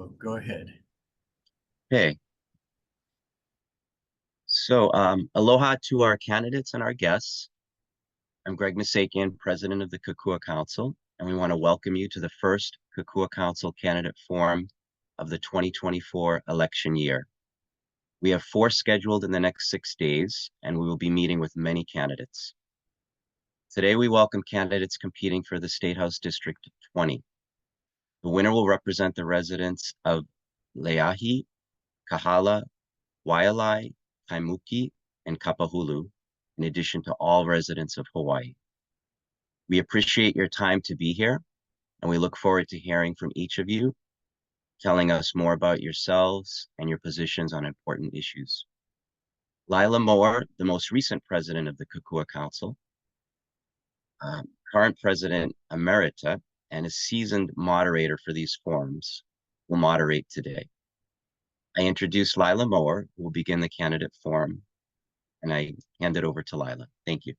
So go ahead. Okay. So aloha to our candidates and our guests. I'm Greg Misakian, President of the Kokua Council, and we want to welcome you to the first Kokua Council Candidate Forum of the 2024 election year. We have 4 scheduled in the next 6 days, and we will be meeting with many candidates. Today, we welcome candidates competing for the State House District 20. The winner will represent the residents of Leahi, Kahala, Waialae, Kaimuki, and Kapahulu, in addition to all residents of Hawaii. We appreciate your time to be here, and we look forward to hearing from each of you, telling us more about yourselves and your positions on important issues. Lila Mower, the most recent president of the Kokua Council, current president Emerita, and a seasoned moderator for these forums, will moderate today. I introduce Lila Mower, who will begin the candidate forum, and I hand it over to Lila. Thank you.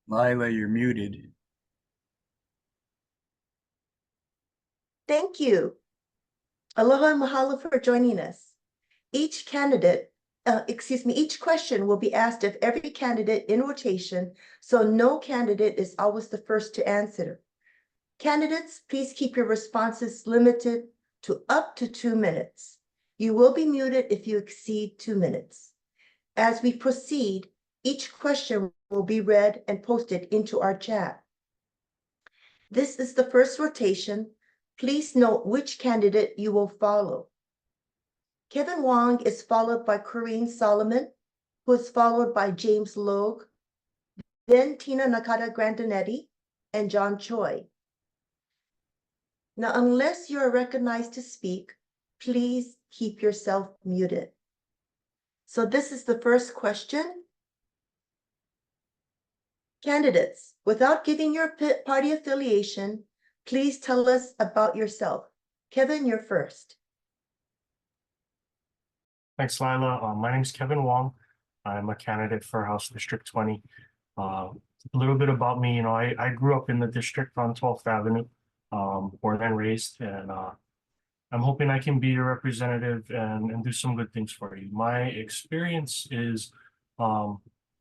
Lila, you're muted. Thank you. Aloha and mahalo for joining us. Each question will be asked of every candidate in rotation, so no candidate is always the first to answer. Candidates, please keep your responses limited to up to 2 minutes. You will be muted if you exceed 2 minutes. As we proceed, each question will be read and posted into our chat. This is the first rotation. Please note which candidate you will follow. Kevin Wong is followed by Corrine Solomon, who is followed by James Logue, then Tina Nakata Grandinetti, and John Choi. Now, unless you are recognized to speak, please keep yourself muted. So this is the first question. Candidates, without giving your party affiliation, please tell us about yourself. Kevin, you're first. Thanks, Lila. My name is Kevin Wong. I'm a candidate for House District 20. A little bit about me, I grew up in the district on 12th Avenue, born and raised, and I'm hoping I can be your representative and do some good things for you. My experience is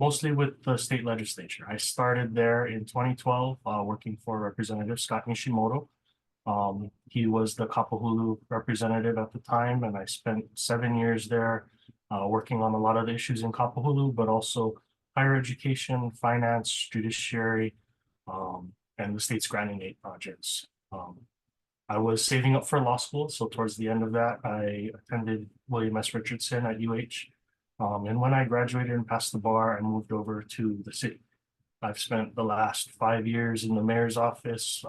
mostly with the state legislature. I started there in 2012, working for Representative Scott Nishimoto. He was the Kapahulu representative at the time, and I spent 7 years there working on a lot of the issues in Kapahulu, but also higher education, finance, judiciary, and the state's Grandinetti projects. I was saving up for law school, so towards the end of that, I attended William S. Richardson at UH. And when I graduated and passed the bar, I moved over to the city. I've spent the last 5 years in the mayor's office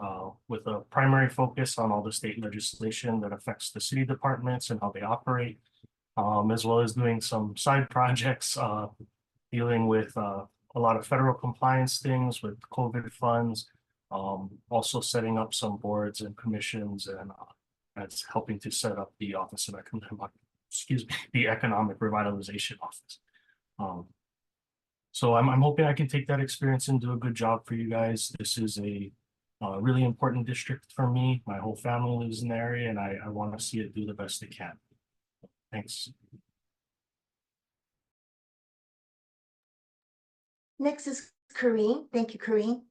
with a primary focus on all the state legislation that affects the city departments and how they operate, as well as doing some side projects dealing with a lot of federal compliance things with COVID funds, also setting up some boards and commissions, and that's helping to set up the Office of the Economic Revitalization Office. So I'm hoping I can take that experience and do a good job for you guys. This is a really important district for me. My whole family lives in the area, and I want to see it do the best it can. Thanks. Next is Corrine. Thank you, Corrine.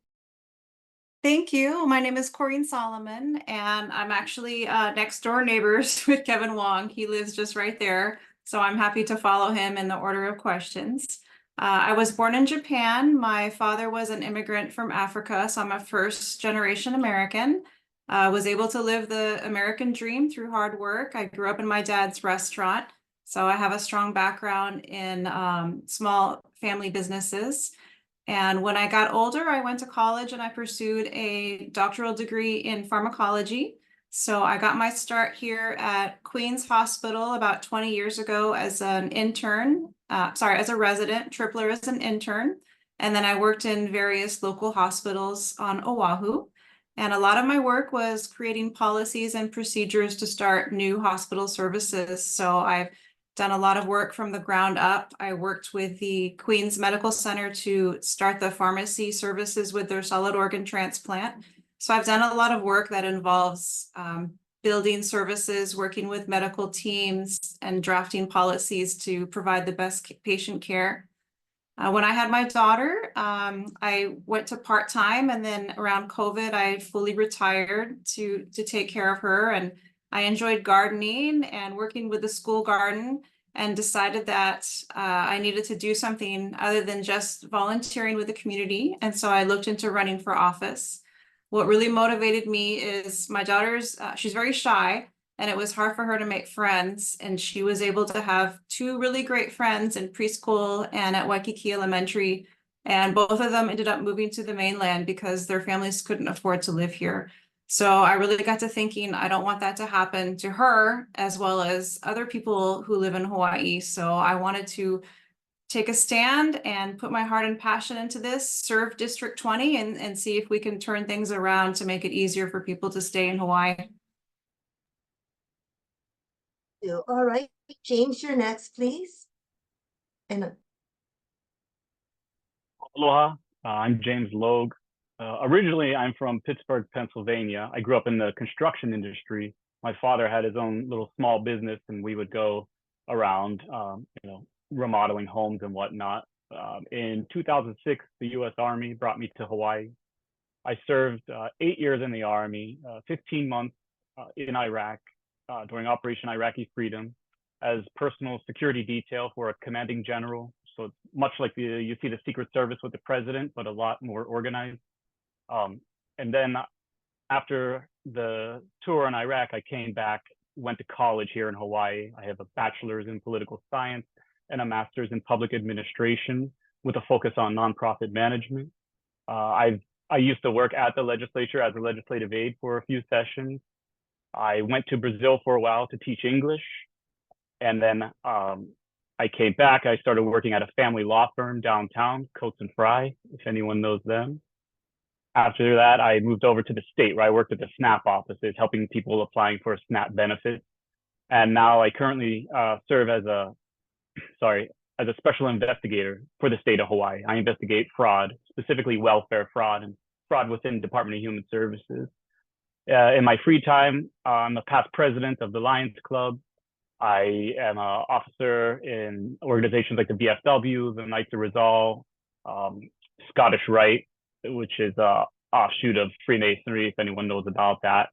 Thank you. My name is Corrine Solomon, and I'm actually next door neighbors with Kevin Wong. He lives just right there, so I'm happy to follow him in the order of questions. I was born in Japan. My father was an immigrant from Africa, so I'm a first-generation American. Was able to live the American dream through hard work. I grew up in my dad's restaurant, so I have a strong background in small family businesses. And when I got older, I went to college and I pursued a doctoral degree in pharmacology. So I got my start here at Queen's Hospital about 20 years ago as an intern, as a resident, Tripler as an intern. And then I worked in various local hospitals on Oahu. And a lot of my work was creating policies and procedures to start new hospital services. So I've done a lot of work from the ground up. I worked with the Queens Medical Center to start the pharmacy services with their solid organ transplant. So I've done a lot of work that involves building services, working with medical teams, and drafting policies to provide the best patient care. When I had my daughter, I went to part-time, and then around COVID, I fully retired to take care of her. And I enjoyed gardening and working with the school garden, and decided that I needed to do something other than just volunteering with the community. And so I looked into running for office. What really motivated me is my daughter's, she's very shy, and it was hard for her to make friends. And she was able to have two really great friends in preschool and at Waikiki Elementary. And both of them ended up moving to the mainland because their families couldn't afford to live here. So I really got to thinking, I don't want that to happen to her, as well as other people who live in Hawaii. So I wanted to take a stand and put my heart and passion into this, serve District 20, and see if we can turn things around to make it easier for people to stay in Hawaii. All right, James, you're next, please. And Aloha, I'm James Logue. Originally, I'm from Pittsburgh, Pennsylvania. I grew up in the construction industry. My father had his own little small business, and we would go around, remodeling homes and whatnot. In 2006, the U.S. Army brought me to Hawaii. I served 8 years in the Army, 15 months in Iraq during Operation Iraqi Freedom as personal security detail for a commanding general. So it's much like you see the Secret Service with the president, but a lot more organized. And then after the tour in Iraq, I came back, went to college here in Hawaii. I have a bachelor's in political science and a master's in public administration with a focus on nonprofit management. I used to work at the legislature as a legislative aide for a few sessions. I went to Brazil for a while to teach English. And then I came back. I started working at a family law firm downtown, Coates and Fry, if anyone knows them. After that, I moved over to the state where I worked at the SNAP offices, helping people applying for SNAP benefits. And now I currently serve as a special investigator for the state of Hawaii. I investigate fraud, specifically welfare fraud and fraud within Department of Human Services. In my free time, I'm a past president of the Lions Club. I am an officer in organizations like the VFW, the Knights of Resolve, Scottish Rite, which is an offshoot of Freemasonry, if anyone knows about that.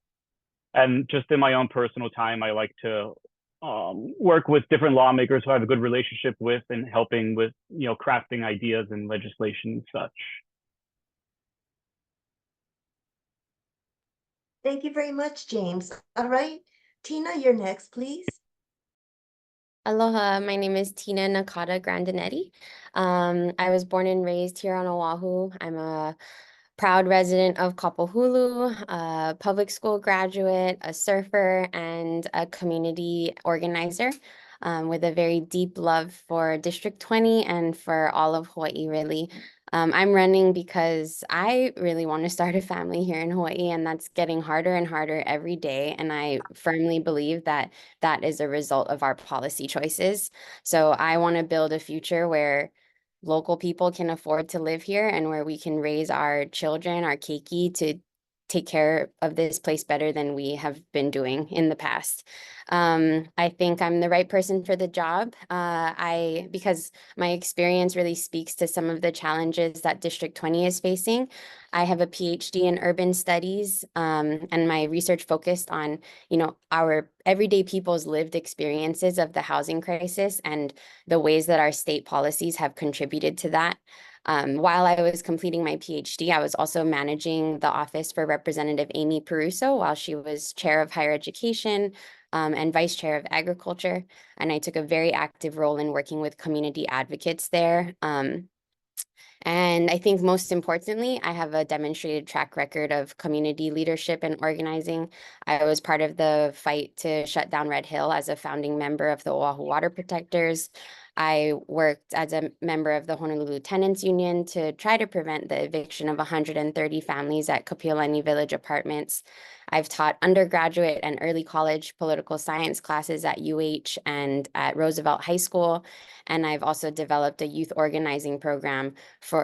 And just in my own personal time, I like to work with different lawmakers who I have a good relationship with and helping with, crafting ideas and legislation and such. thank you very much, James. All right, Tina, you're next, please. Aloha, my name is Tina Nakata Grandinetti. I was born and raised here on Oahu. I'm a proud resident of Kapahulu, a public school graduate, a surfer, and a community organizer with a very deep love for District 20 and for all of Hawaii, really. I'm running because I really want to start a family here in Hawaii, and that's getting harder and harder every day. And I firmly believe that that is a result of our policy choices. So I want to build a future where local people can afford to live here and where we can raise our children, our keiki, to take care of this place better than we have been doing in the past. I think I'm the right person for the job because my experience really speaks to some of the challenges that District 20 is facing. I have a PhD in urban studies, and my research focused on, our everyday people's lived experiences of the housing crisis and the ways that our state policies have contributed to that. While I was completing my PhD, I was also managing the office for Representative Amy Peruso while she was chair of higher education and vice chair of agriculture. And I took a very active role in working with community advocates there. And I think most importantly, I have a demonstrated track record of community leadership and organizing. I was part of the fight to shut down Red Hill as a founding member of the Oahu Water Protectors. I worked as a member of the Honolulu Tenants Union to try to prevent the eviction of 130 families at Kapiolani Village Apartments. I've taught undergraduate and early college political science classes at UH and at Roosevelt High School. And I've also developed a youth organizing program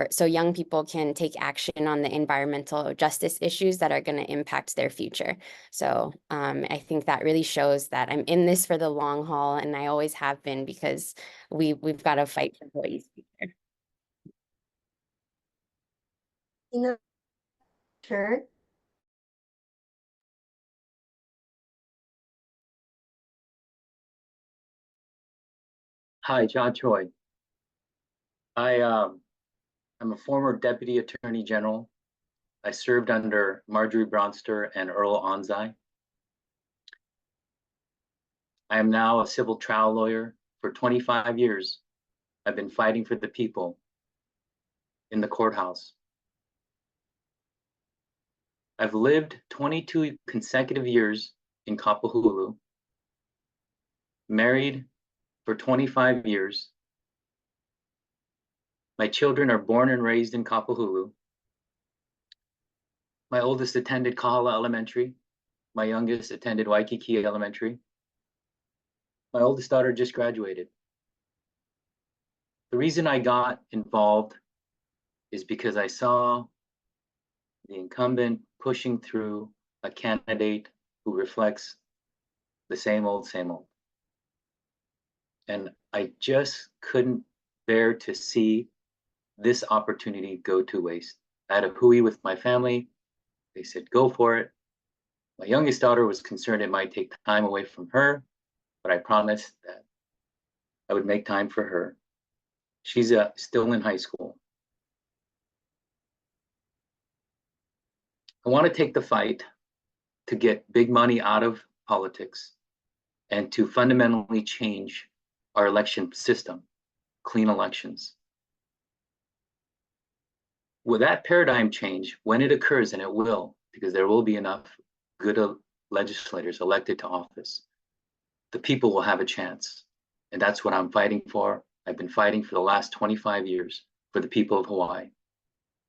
so young people can take action on the environmental justice issues that are going to impact their future. So I think that really shows that I'm in this for the long haul, and I always have been, because we've got to fight for Hawaii's future. Turn. Hi, John Choi. I'm a former Deputy Attorney General. I served under Marjorie Bronster and Earl Onzai. I am now a civil trial lawyer. For 25 years, I've been fighting for the people in the courthouse. I've lived 22 consecutive years in Kapahulu, married for 25 years. My children are born and raised in Kapahulu. My oldest attended Kahala Elementary. My youngest attended Waikiki Elementary. My oldest daughter just graduated. The reason I got involved is because I saw the incumbent pushing through a candidate who reflects the same old, same old. And I just couldn't bear to see this opportunity go to waste. I had a hui with my family. They said, go for it. My youngest daughter was concerned it might take time away from her, but I promised that I would make time for her. She's still in high school. I want to take the fight to get big money out of politics and to fundamentally change our election system, clean elections. With that paradigm change, when it occurs, and it will, because there will be enough good legislators elected to office, the people will have a chance. And that's what I'm fighting for. I've been fighting for the last 25 years for the people of Hawaii.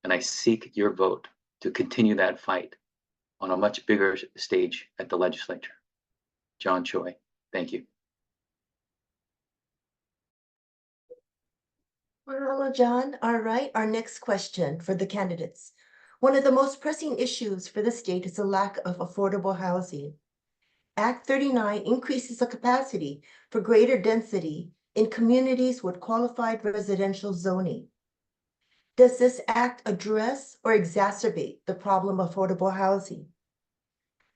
And I seek your vote to continue that fight on a much bigger stage at the legislature. John Choi, thank you. Mahalo, John. All right, our next question for the candidates. One of the most pressing issues for the state is the lack of affordable housing. Act 39 increases the capacity for greater density in communities with qualified residential zoning. Does this act address or exacerbate the problem of affordable housing?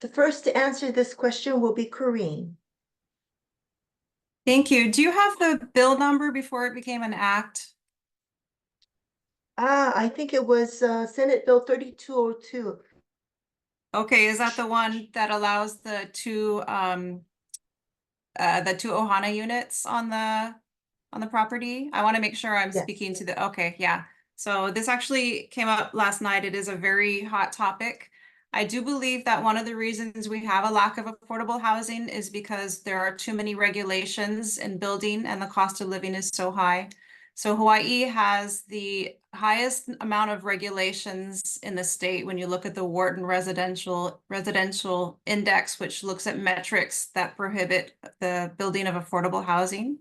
The first to answer this question will be Corrine. Thank you. Do you have the bill number before it became an act? I think it was Senate Bill 3202. Okay, is that the one that allows the two Ohana units on the property? I want to make sure I'm Yes. speaking to the, okay, yeah. So this actually came up last night. It is a very hot topic. I do believe that one of the reasons we have a lack of affordable housing is because there are too many regulations in building and the cost of living is so high. So Hawaii has the highest amount of regulations in the state when you look at the Wharton Residential Index, which looks at metrics that prohibit the building of affordable housing.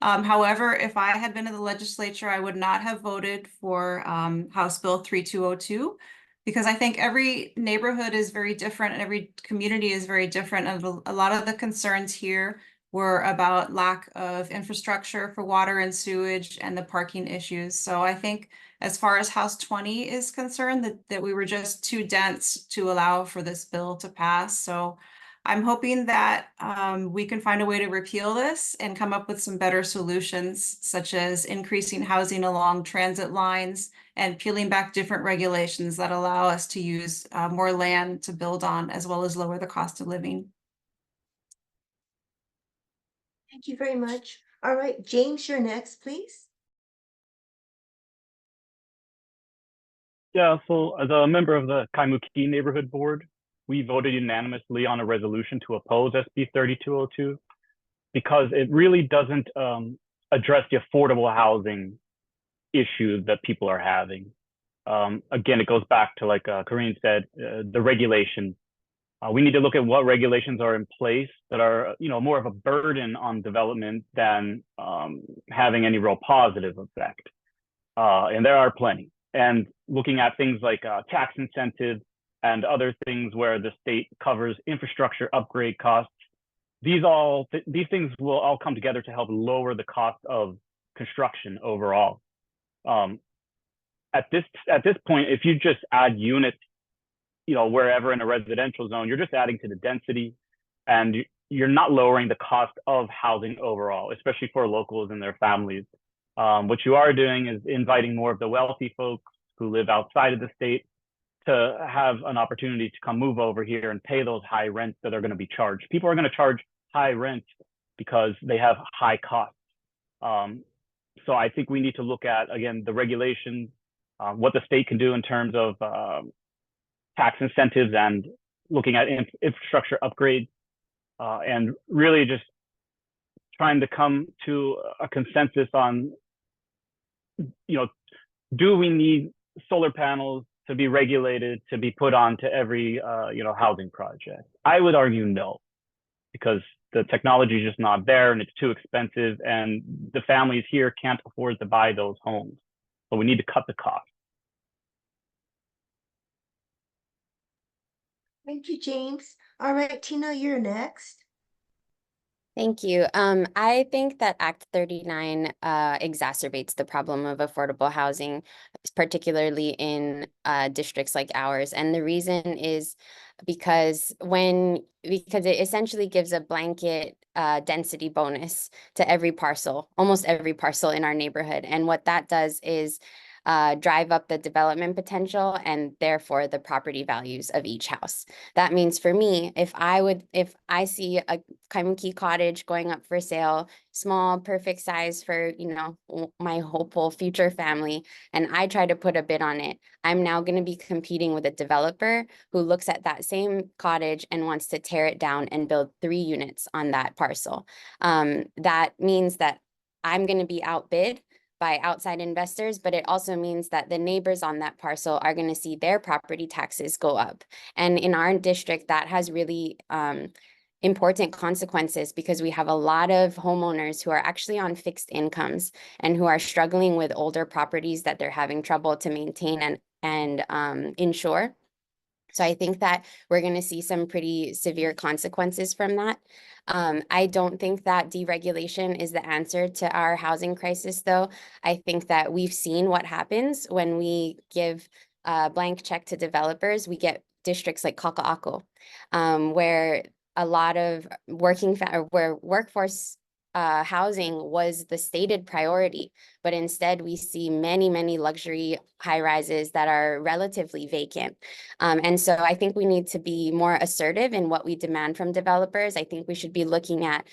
However, if I had been in the legislature, I would not have voted for House Bill 3202 because I think every neighborhood is very different and every community is very different. And a lot of the concerns here were about lack of infrastructure for water and sewage and the parking issues. So I think as far as House 20 is concerned, that we were just too dense to allow for this bill to pass. So I'm hoping that we can find a way to repeal this and come up with some better solutions, such as increasing housing along transit lines and peeling back different regulations that allow us to use more land to build on, as well as lower the cost of living. Thank you very much. All right, James, you're next, please. Yeah, so as a member of the Kaimuki Neighborhood Board, we voted unanimously on a resolution to oppose SB 3202 because it really doesn't address the affordable housing issue that people are having. Again, it goes back to, like Corinne said, the regulations. We need to look at what regulations are in place that are, more of a burden on development than having any real positive effect. And there are plenty. And looking at things like tax incentives and other things where the state covers infrastructure upgrade costs, these things will all come together to help lower the cost of construction overall. At this point, if you just add units, wherever in a residential zone, you're just adding to the density, and you're not lowering the cost of housing overall, especially for locals and their families. What you are doing is inviting more of the wealthy folks who live outside of the state to have an opportunity to come move over here and pay those high rents that are going to be charged. People are going to charge high rents because they have high costs. So I think we need to look at, again, the regulations, what the state can do in terms of tax incentives and looking at infrastructure upgrades, and really just trying to come to a consensus on, do we need solar panels to be regulated, to be put onto every, housing project? I would argue no, because the technology is just not there and it's too expensive, and the families here can't afford to buy those homes. So we need to cut the cost. Thank you, James. All right, Tina, you're next. Thank you. I think that Act 39 exacerbates the problem of affordable housing, particularly in districts like ours. And the reason is because it essentially gives a blanket density bonus to every parcel, almost every parcel in our neighborhood. And what that does is drive up the development potential and therefore the property values of each house. That means for me, if I see a Kaimuki cottage going up for sale, small, perfect size for, my hopeful future family, and I try to put a bid on it, I'm now going to be competing with a developer who looks at that same cottage and wants to tear it down and build 3 units on that parcel. That means that I'm going to be outbid by outside investors, but it also means that the neighbors on that parcel are going to see their property taxes go up. And in our district, that has really important consequences, because we have a lot of homeowners who are actually on fixed incomes and who are struggling with older properties that they're having trouble to maintain and insure. So I think that we're going to see some pretty severe consequences from that. I don't think that deregulation is the answer to our housing crisis, though. I think that we've seen what happens when we give a blank check to developers. We get districts like Kaka'ako, where a lot of workforce housing was the stated priority, but instead we see many, many luxury high rises that are relatively vacant. And so I think we need to be more assertive in what we demand from developers. I think we should be looking at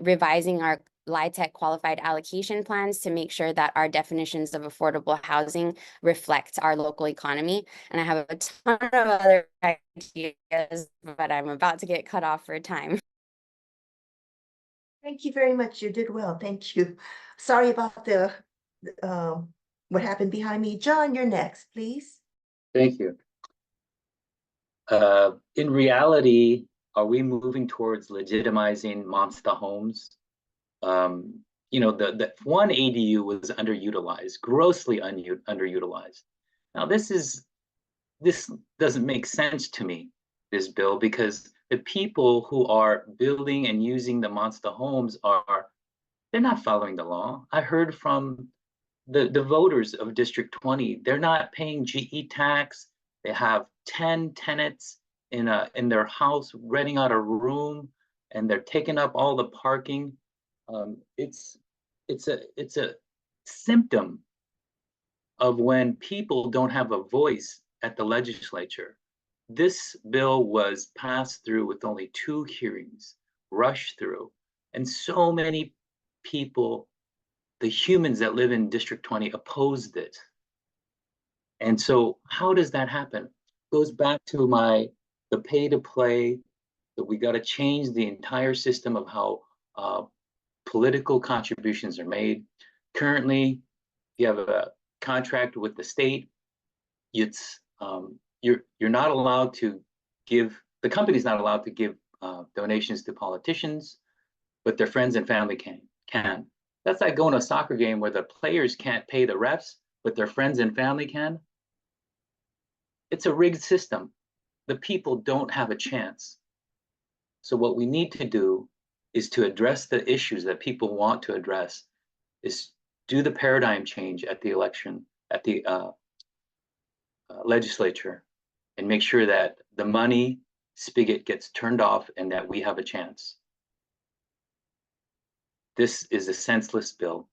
revising our LIHTC qualified allocation plans to make sure that our definitions of affordable housing reflect our local economy. And I have a ton of other ideas, but I'm about to get cut off for time. Thank you very much. You did well. Thank you. Sorry about the what happened behind me. John, you're next, please. Thank you. In reality, are we moving towards legitimizing monster homes? The one ADU was underutilized, grossly underutilized. Now this doesn't make sense to me, this bill, because the people who are building and using the monster homes they're not following the law. I heard from the voters of District 20, they're not paying GE tax. They have 10 tenants in their house, renting out a room, and they're taking up all the parking. It's a symptom of when people don't have a voice at the legislature. This bill was passed through with only 2 hearings, rushed through, and so many people, the humans that live in District 20, opposed it. And so how does that happen? It goes back to the pay to play, that we got to change the entire system of how political contributions are made. Currently, if you have a contract with the state, it's you're not allowed to give, the company's not allowed to give donations to politicians, but their friends and family can. That's like going to a soccer game where the players can't pay the refs, but their friends and family can. It's a rigged system. The people don't have a chance. So what we need to do is to address the issues that people want to address, is do the paradigm change at the election, at the legislature, and make sure that the money spigot gets turned off and that we have a chance. This is a senseless bill.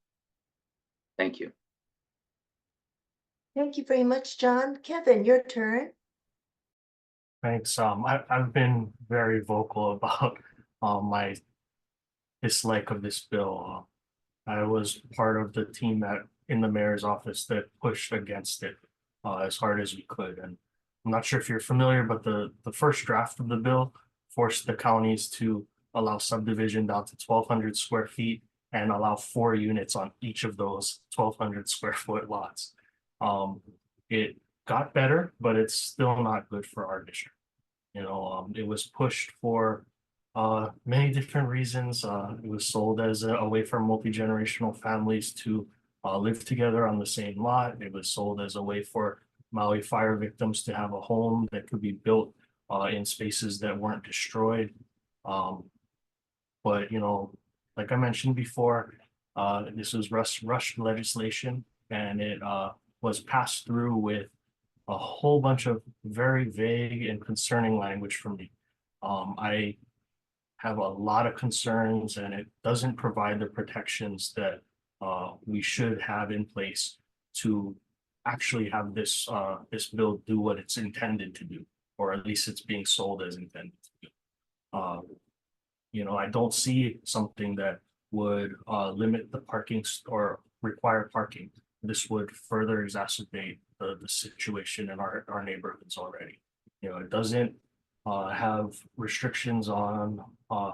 Thank you. Thank you very much, John. Kevin, your turn. Thanks. I've been very vocal about my dislike of this bill. I was part of the team in the mayor's office that pushed against it as hard as we could. And I'm not sure if you're familiar, but the first draft of the bill forced the counties to allow subdivision down to 1,200 square feet and allow 4 units on each of those 1,200 square foot lots. It got better, but it's still not good for our district. You know, it was pushed for many different reasons. It was sold as a way for multi-generational families to live together on the same lot. It was sold as a way for Maui fire victims to have a home that could be built in spaces that weren't destroyed. But, you know, like I mentioned before, this was rushed legislation, and it was passed through with a whole bunch of very vague and concerning language from me. I have a lot of concerns, and it doesn't provide the protections that we should have in place to actually have this this bill do what it's intended to do, or at least it's being sold as intended to do. You know, I don't see something that would limit the parking or require parking. This would further exacerbate the situation in our neighborhoods already. You know, it doesn't have restrictions on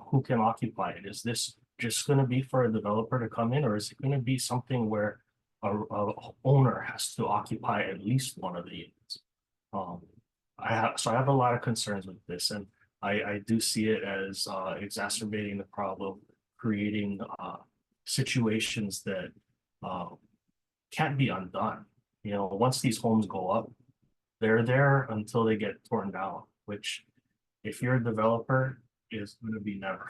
who can occupy it. Is this just going to be for a developer to come in, or is it going to be something where a owner has to occupy at least one of the units? I have a lot of concerns with this, and I do see it as exacerbating the problem, creating situations that can't be undone. You know, once these homes go up, they're there until they get torn down, which, if you're a developer, is going to be never.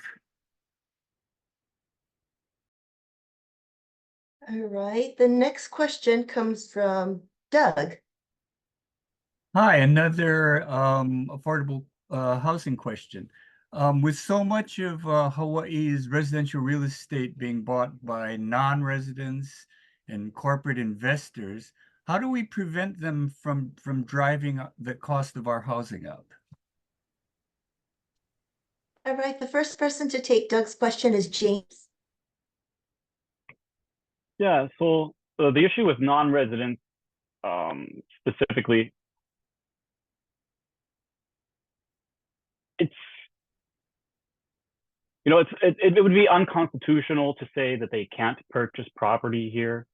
All right, the next question comes from Doug. Hi, another affordable housing question. With so much of Hawaii's residential real estate being bought by non-residents and corporate investors, how do we prevent them from driving the cost of our housing up? All right, the first person to take Doug's question is James. Yeah, so the issue with non-residents specifically, it would be unconstitutional to say that they can't purchase property here.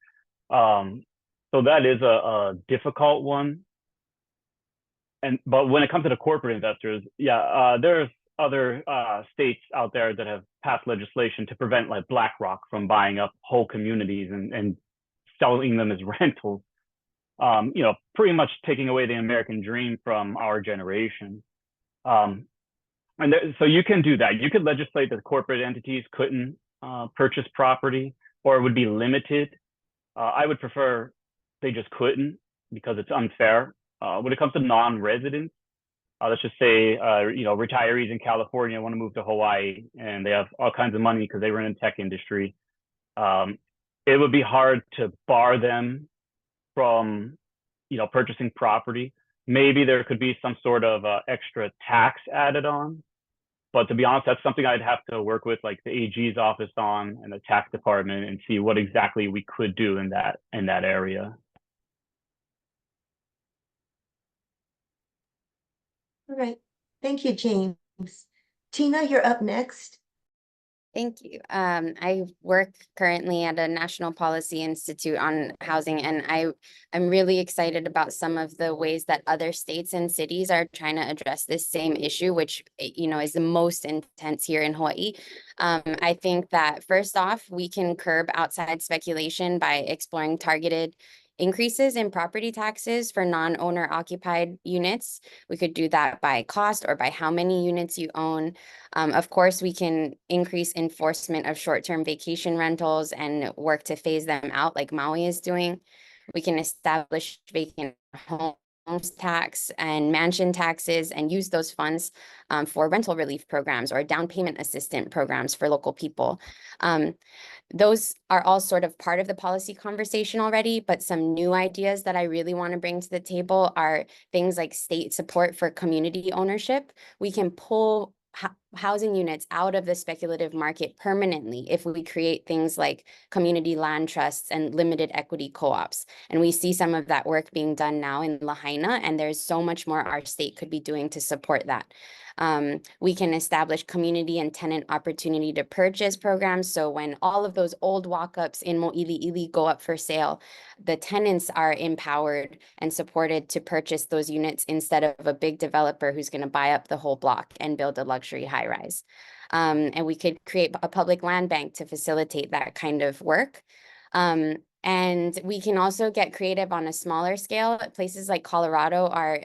So that is a difficult one. But when it comes to the corporate investors, yeah, there's other states out there that have passed legislation to prevent like BlackRock from buying up whole communities and selling them as rentals. You know, pretty much taking away the American dream from our generation. So you can do that. You could legislate that corporate entities couldn't purchase property, or it would be limited. I would prefer they just couldn't, because it's unfair. When it comes to non-residents, let's just say, you know, retirees in California want to move to Hawaii and they have all kinds of money because they were in the tech industry. It would be hard to bar them from, you know, purchasing property. Maybe there could be some sort of extra tax added on. But to be honest, that's something I'd have to work with like the AG's office on and the tax department and see what exactly we could do in that area. All right, thank you, James. Tina, you're up next. Thank you. I work currently at a National Policy Institute on housing, and I'm really excited about some of the ways that other states and cities are trying to address this same issue, which, you know, is the most intense here in Hawaii. I think that first off, we can curb outside speculation by exploring targeted increases in property taxes for non-owner occupied units. We could do that by cost or by how many units you own. Of course, we can increase enforcement of short-term vacation rentals and work to phase them out like Maui is doing. We can establish vacant homes tax and mansion taxes and use those funds for rental relief programs or down payment assistance programs for local people. Those are all sort of part of the policy conversation already, but some new ideas that I really want to bring to the table are things like state support for community ownership. We can pull housing units out of the speculative market permanently if we create things like community land trusts and limited equity co-ops. And we see some of that work being done now in Lahaina, and there's so much more our state could be doing to support that. We can establish community and tenant opportunity to purchase programs. So when all of those old walk-ups in Mo'ili'ili go up for sale, the tenants are empowered and supported to purchase those units instead of a big developer who's going to buy up the whole block and build a luxury high-rise. And we could create a public land bank to facilitate that kind of work. And we can also get creative on a smaller scale. Places like Colorado are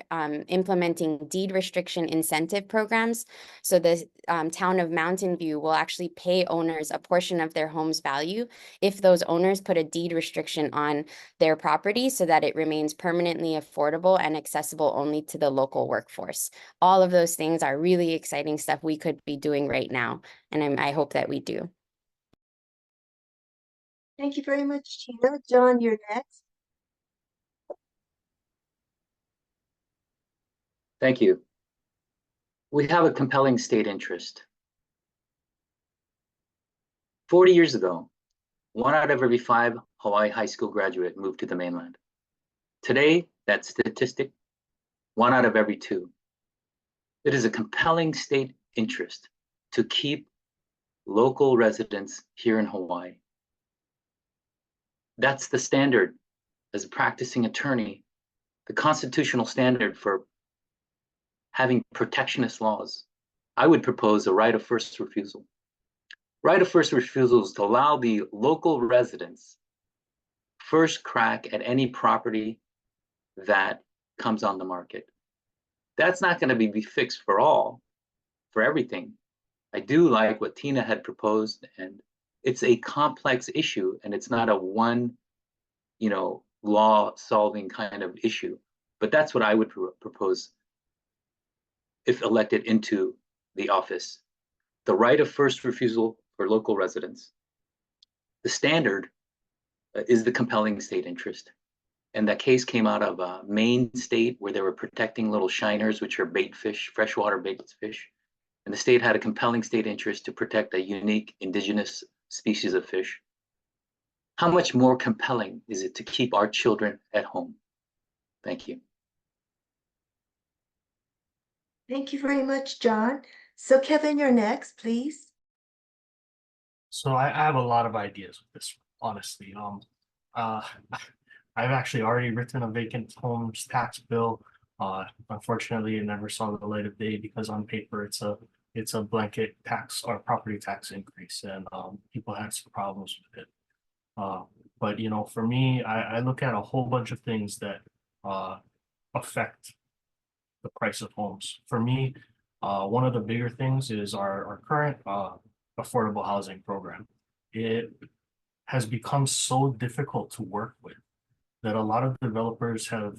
implementing deed restriction incentive programs. So the town of Mountain View will actually pay owners a portion of their home's value if those owners put a deed restriction on their property so that it remains permanently affordable and accessible only to the local workforce. All of those things are really exciting stuff we could be doing right now, and I hope that we do. Thank you very much, Tina. John, you're next. Thank you. We have a compelling state interest. 40 years ago, 1 out of every 5 Hawaii high school graduate moved to the mainland. Today, that statistic, 1 out of every 2. It is a compelling state interest to keep local residents here in Hawaii. That's the standard as a practicing attorney, the constitutional standard for having protectionist laws. I would propose a right of first refusal. Right of first refusal is to allow the local residents first crack at any property that comes on the market. That's not going to be fixed for all, for everything. I do like what Tina had proposed, and it's a complex issue, and it's not a one, law solving kind of issue. But that's what I would propose if elected into the office. The right of first refusal for local residents. The standard is the compelling state interest. And that case came out of Maine state where they were protecting little shiners, which are bait fish, freshwater bait fish. And the state had a compelling state interest to protect a unique indigenous species of fish. How much more compelling is it to keep our children at home? Thank you. Thank you very much, John. So Kevin, you're next, please. So I have a lot of ideas with this, honestly. I've actually already written a vacant homes tax bill. Unfortunately, it never saw the light of day because on paper it's a blanket tax or property tax increase, and people had some problems with it. But for me, I look at a whole bunch of things that affect the price of homes. For me, one of the bigger things is our current affordable housing program. It has become so difficult to work with that a lot of developers have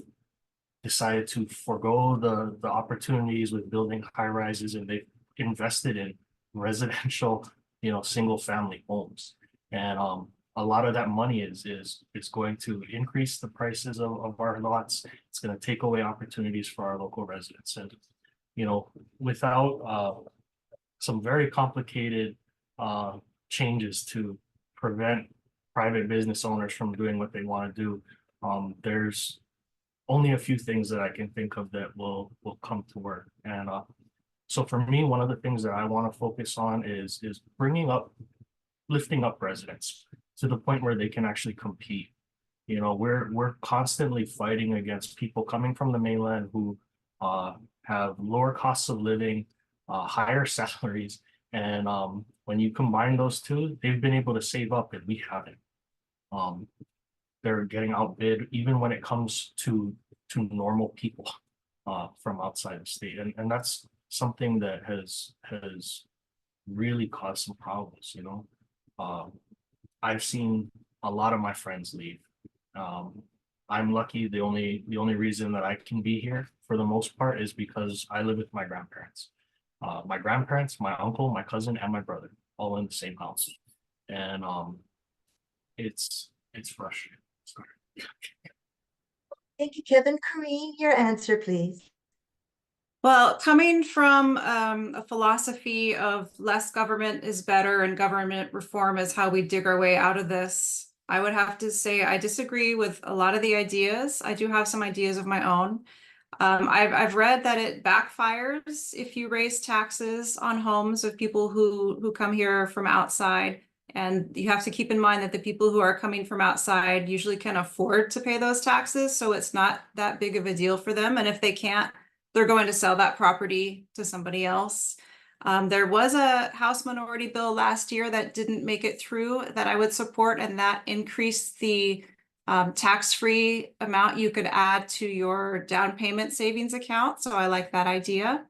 decided to forego the opportunities with building high rises, and they've invested in residential, single family homes. And a lot of that money is going to increase the prices of our lots. It's going to take away opportunities for our local residents. And, without some very complicated changes to prevent private business owners from doing what they want to do, there's only a few things that I can think of that will come to work. And So for me, one of the things that I want to focus on is lifting up residents to the point where they can actually compete. You know, we're constantly fighting against people coming from the mainland who have lower costs of living, higher salaries, and when you combine those two, they've been able to save up and we haven't. They're getting outbid even when it comes to normal people from outside the state, and that's something that has really caused some problems. You know, I've seen a lot of my friends leave. I'm lucky. The only reason that I can be here for the most part is because I live with my grandparents. My grandparents, my uncle, my cousin, and my brother, all in the same house. And it's frustrating. Sorry. Thank you, Kevin. Corrine, your answer, please. Well, coming from a philosophy of less government is better and government reform is how we dig our way out of this, I would have to say I disagree with a lot of the ideas. I do have some ideas of my own. I've read that it backfires if you raise taxes on homes of people who come here from outside. And you have to keep in mind that the people who are coming from outside usually can afford to pay those taxes. So it's not that big of a deal for them. And if they can't, they're going to sell that property to somebody else. There was a House minority bill last year that didn't make it through that I would support, and that increased the tax-free amount you could add to your down payment savings account. So I like that idea.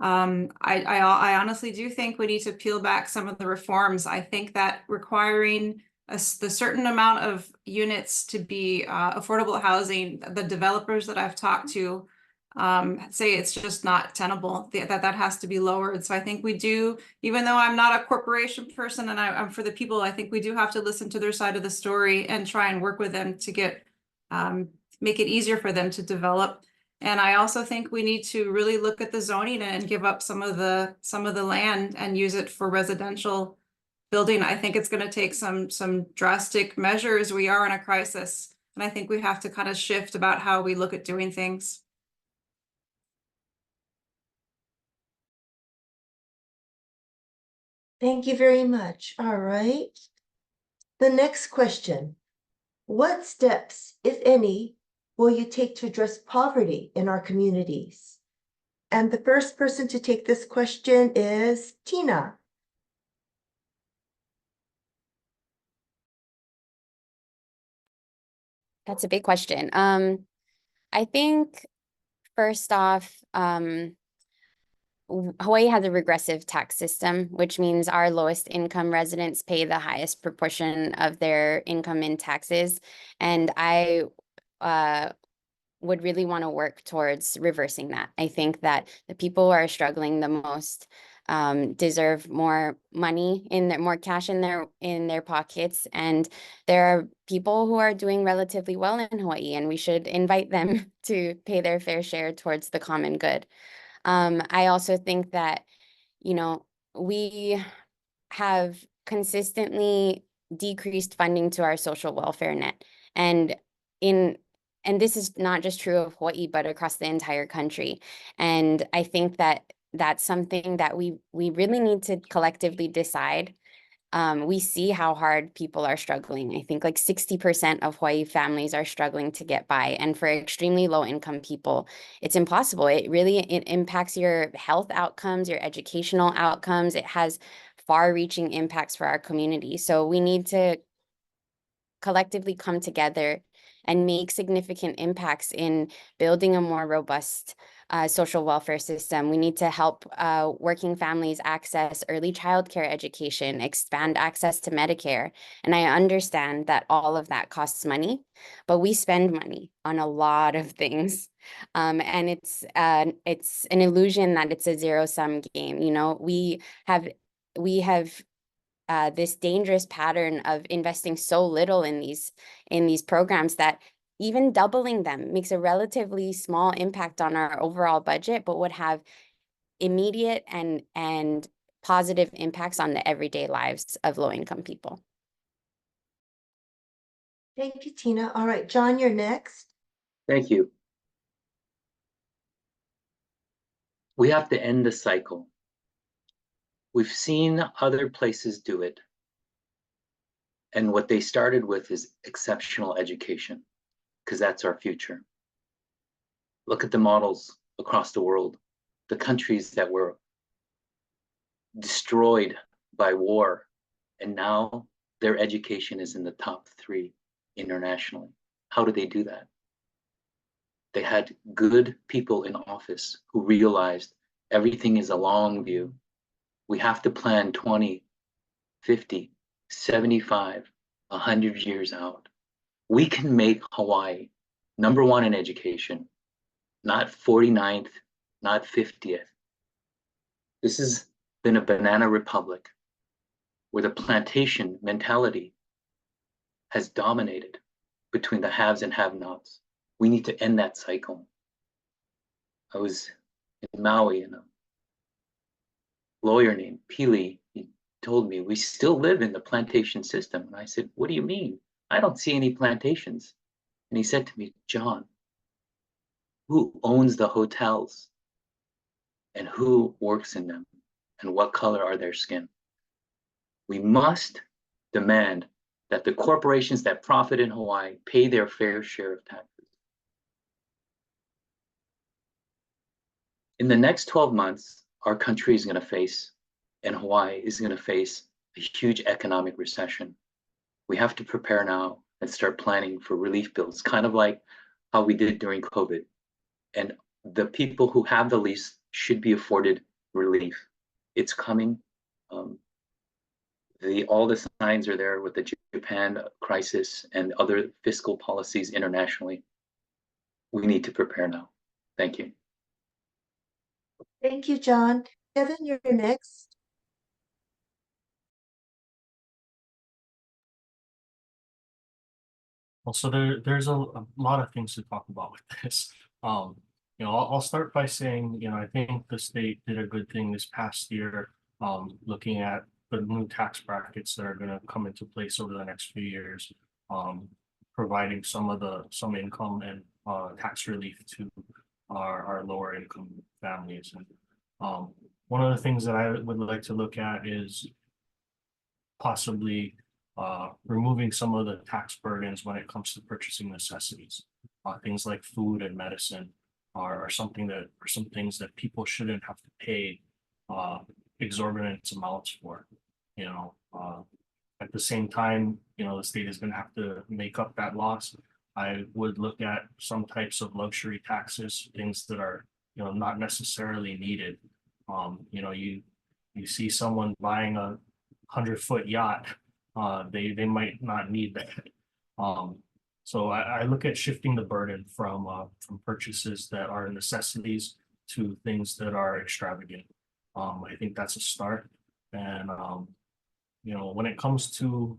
I honestly do think we need to peel back some of the reforms. I think that requiring the certain amount of units to be affordable housing, the developers that I've talked to say it's just not tenable, that has to be lowered. So I think we do, even though I'm not a corporation person and I'm for the people, I think we do have to listen to their side of the story and try and work with them to get make it easier for them to develop. And I also think we need to really look at the zoning and give up some of the land and use it for residential building. I think it's going to take some drastic measures. We are in a crisis, and I think we have to kind of shift about how we look at doing things. Thank you very much. All right. The next question. What steps, if any, will you take to address poverty in our communities? And the first person to take this question is Tina. That's a big question. I think first off, Hawaii has a regressive tax system, which means our lowest income residents pay the highest proportion of their income in taxes. And I would really want to work towards reversing that. I think that the people who are struggling the most deserve more money more cash in their pockets, and there are people who are doing relatively well in Hawaii, and we should invite them to pay their fair share towards the common good. I also think that, you know, we have consistently decreased funding to our social welfare net, and this is not just true of Hawaii, but across the entire country. And I think that that's something that we really need to collectively decide. We see how hard people are struggling. I think like 60% of Hawaii families are struggling to get by. And for extremely low income people, it's impossible. It impacts your health outcomes, your educational outcomes. It has far-reaching impacts for our community. So we need to collectively come together and make significant impacts in building a more robust social welfare system. We need to help working families access early childcare education, expand access to Medicare. And I understand that all of that costs money, but we spend money on a lot of things. And it's an illusion that it's a zero-sum game. You know, we have this dangerous pattern of investing so little in these programs that even doubling them makes a relatively small impact on our overall budget, but would have immediate and positive impacts on the everyday lives of low-income people. Thank you, Tina. All right, John, you're next. Thank you. We have to end the cycle. We've seen other places do it. And what they started with is exceptional education, because that's our future. Look at the models across the world, the countries that were destroyed by war, and now their education is in the top 3 internationally. How did they do that? They had good people in office who realized everything is a long view. We have to plan 20, 50, 75, 100 years out. We can make Hawaii #1 in education, not 49th, not 50th. This has been a banana republic where the plantation mentality has dominated between the haves and have-nots. We need to end that cycle. I was in Maui and a lawyer named Pili, he told me, we still live in the plantation system. And I said, what do you mean? I don't see any plantations. And he said to me, John, who owns the hotels and who works in them and what color are their skin? We must demand that the corporations that profit in Hawaii pay their fair share of taxes. In the next 12 months, our country is going to face, and Hawaii is going to face, a huge economic recession. We have to prepare now and start planning for relief bills, kind of like how we did during COVID. And the people who have the least should be afforded relief. It's coming. All the signs are there with the Japan crisis and other fiscal policies internationally. We need to prepare now. Thank you. Thank you, John. Kevin, you're next. Well, so there's a lot of things to talk about with this. You know, I'll start by saying, you know, I think the state did a good thing this past year, looking at the new tax brackets that are going to come into place over the next few years, providing some income and tax relief to our lower income families. And one of the things that I would like to look at is possibly removing some of the tax burdens when it comes to purchasing necessities. Things like food and medicine are some things that people shouldn't have to pay exorbitant amounts for. You know, at the same time, you know, the state is going to have to make up that loss. I would look at some types of luxury taxes, things that are, you know, not necessarily needed. You know, you see someone buying a 100-foot yacht, they might not need that. So I look at shifting the burden from purchases that are necessities to things that are extravagant. I think that's a start. And you know, when it comes to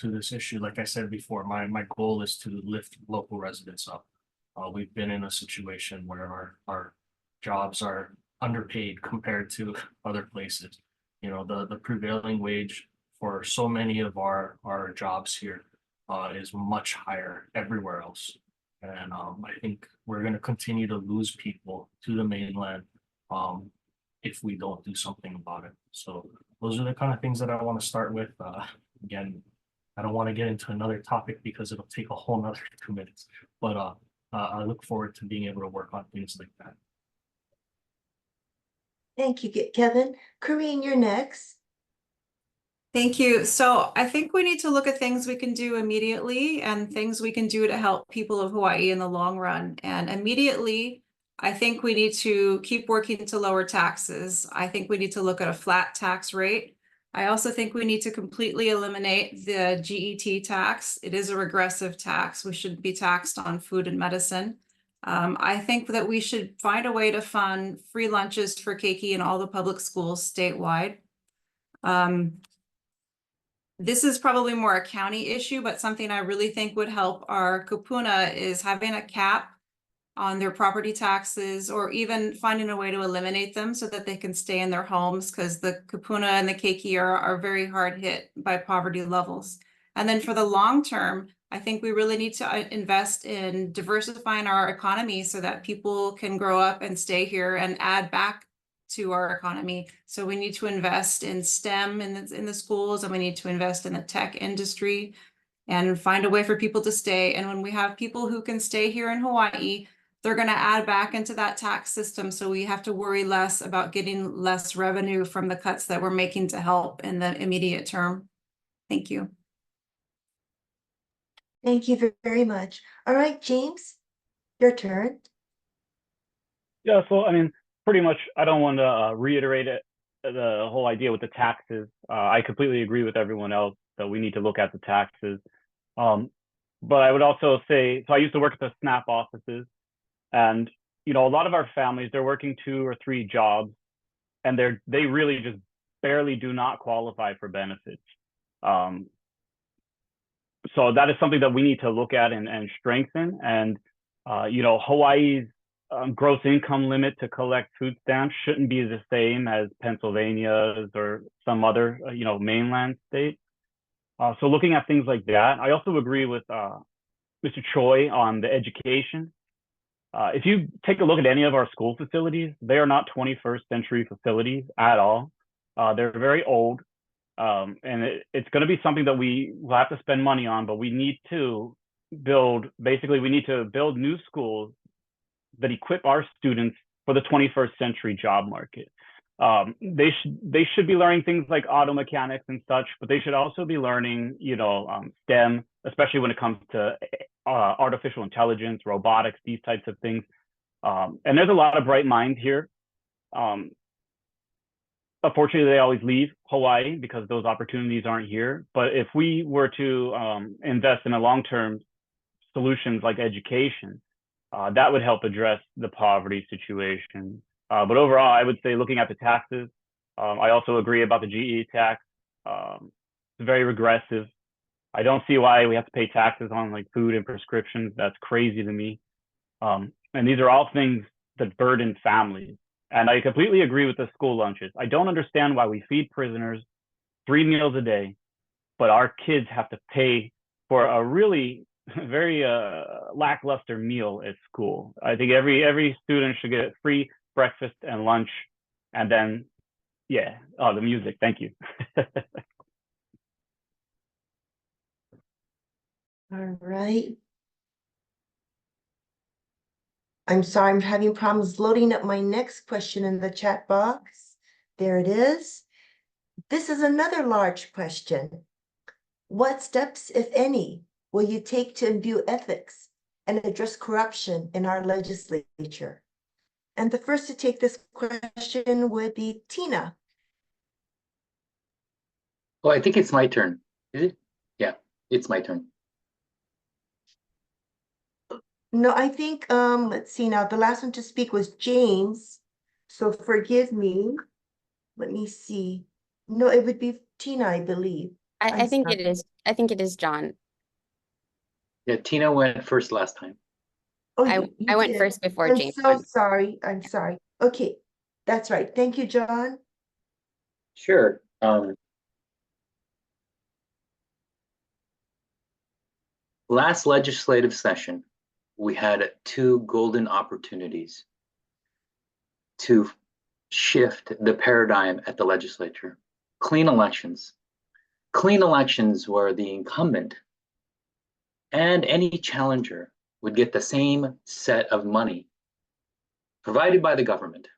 this issue, like I said before, my goal is to lift local residents up. We've been in a situation where our jobs are underpaid compared to other places. You know, the prevailing wage for so many of our jobs here is much higher everywhere else. And I think we're going to continue to lose people to the mainland if we don't do something about it. So those are the kind of things that I want to start with. Again, I don't want to get into another topic because it'll take a whole nother 2 minutes, but I look forward to being able to work on things like that. Thank you, Kevin. Corrine, you're next. Thank you. So I think we need to look at things we can do immediately and things we can do to help people of Hawaii in the long run. And immediately, I think we need to keep working to lower taxes. I think we need to look at a flat tax rate. I also think we need to completely eliminate the GET tax. It is a regressive tax. We should be taxed on food and medicine. I think that we should find a way to fund free lunches for keiki in all the public schools statewide. This is probably more a county issue, but something I really think would help our kupuna is having a cap on their property taxes, or even finding a way to eliminate them so that they can stay in their homes, because the kupuna and the keiki are very hard hit by poverty levels. And then for the long term, I think we really need to invest in diversifying our economy so that people can grow up and stay here and add back to our economy. So we need to invest in STEM in the schools, and we need to invest in the tech industry and find a way for people to stay. And when we have people who can stay here in Hawaii, they're going to add back into that tax system. So we have to worry less about getting less revenue from the cuts that we're making to help in the immediate term. Thank you. Thank you very much. All right, James, your turn. Yeah, so I mean, pretty much, I don't want to reiterate it, the whole idea with the taxes. I completely agree with everyone else that we need to look at the taxes. But I would also say, so I used to work at the SNAP offices, and you know, a lot of our families, they're working 2 or 3 jobs, and they really just barely do not qualify for benefits. So that is something that we need to look at and strengthen. And you know, Hawaii's gross income limit to collect food stamps shouldn't be the same as Pennsylvania's or some other you know, mainland state. So looking at things like that, I also agree with Mr. Choi on the education. If you take a look at any of our school facilities, they are not 21st century facilities at all. They're very old, and it's going to be something that we will have to spend money on, but we need to build, basically we need to build new schools that equip our students for the 21st century job market. They should be learning things like auto mechanics and such, but they should also be learning, you know, STEM, especially when it comes to artificial intelligence, robotics, these types of things. And there's a lot of bright minds here. Unfortunately, they always leave Hawaii because those opportunities aren't here. But if we were to invest in a long-term solutions like education, that would help address the poverty situation. But overall, I would say looking at the taxes, I also agree about the GE tax. It's very regressive. I don't see why we have to pay taxes on like food and prescriptions. That's crazy to me. And these are all things that burden families. And I completely agree with the school lunches. I don't understand why we feed prisoners 3 meals a day, but our kids have to pay for a really very lackluster meal at school. I think every student should get free breakfast and lunch, and then yeah, oh, the music, thank you. All right. I'm sorry, I'm having problems loading up my next question in the chat box. There it is. This is another large question. What steps, if any, will you take to imbue ethics and address corruption in our legislature? And the first to take this question would be Tina. Oh, I think it's my turn. Is it? Yeah, it's my turn. No, I think, let's see now, the last one to speak was James. So forgive me. Let me see. No, it would be Tina, I believe. I think sorry. it is. I think it is John. Yeah, Tina went first last time. Oh, I went did. first before I'm James. so sorry. I'm sorry. Okay, that's right. Thank you, John. Sure. Last legislative session, we had 2 golden opportunities to shift the paradigm at the legislature. Clean elections. Clean elections where the incumbent and any challenger would get the same set of money provided by the government.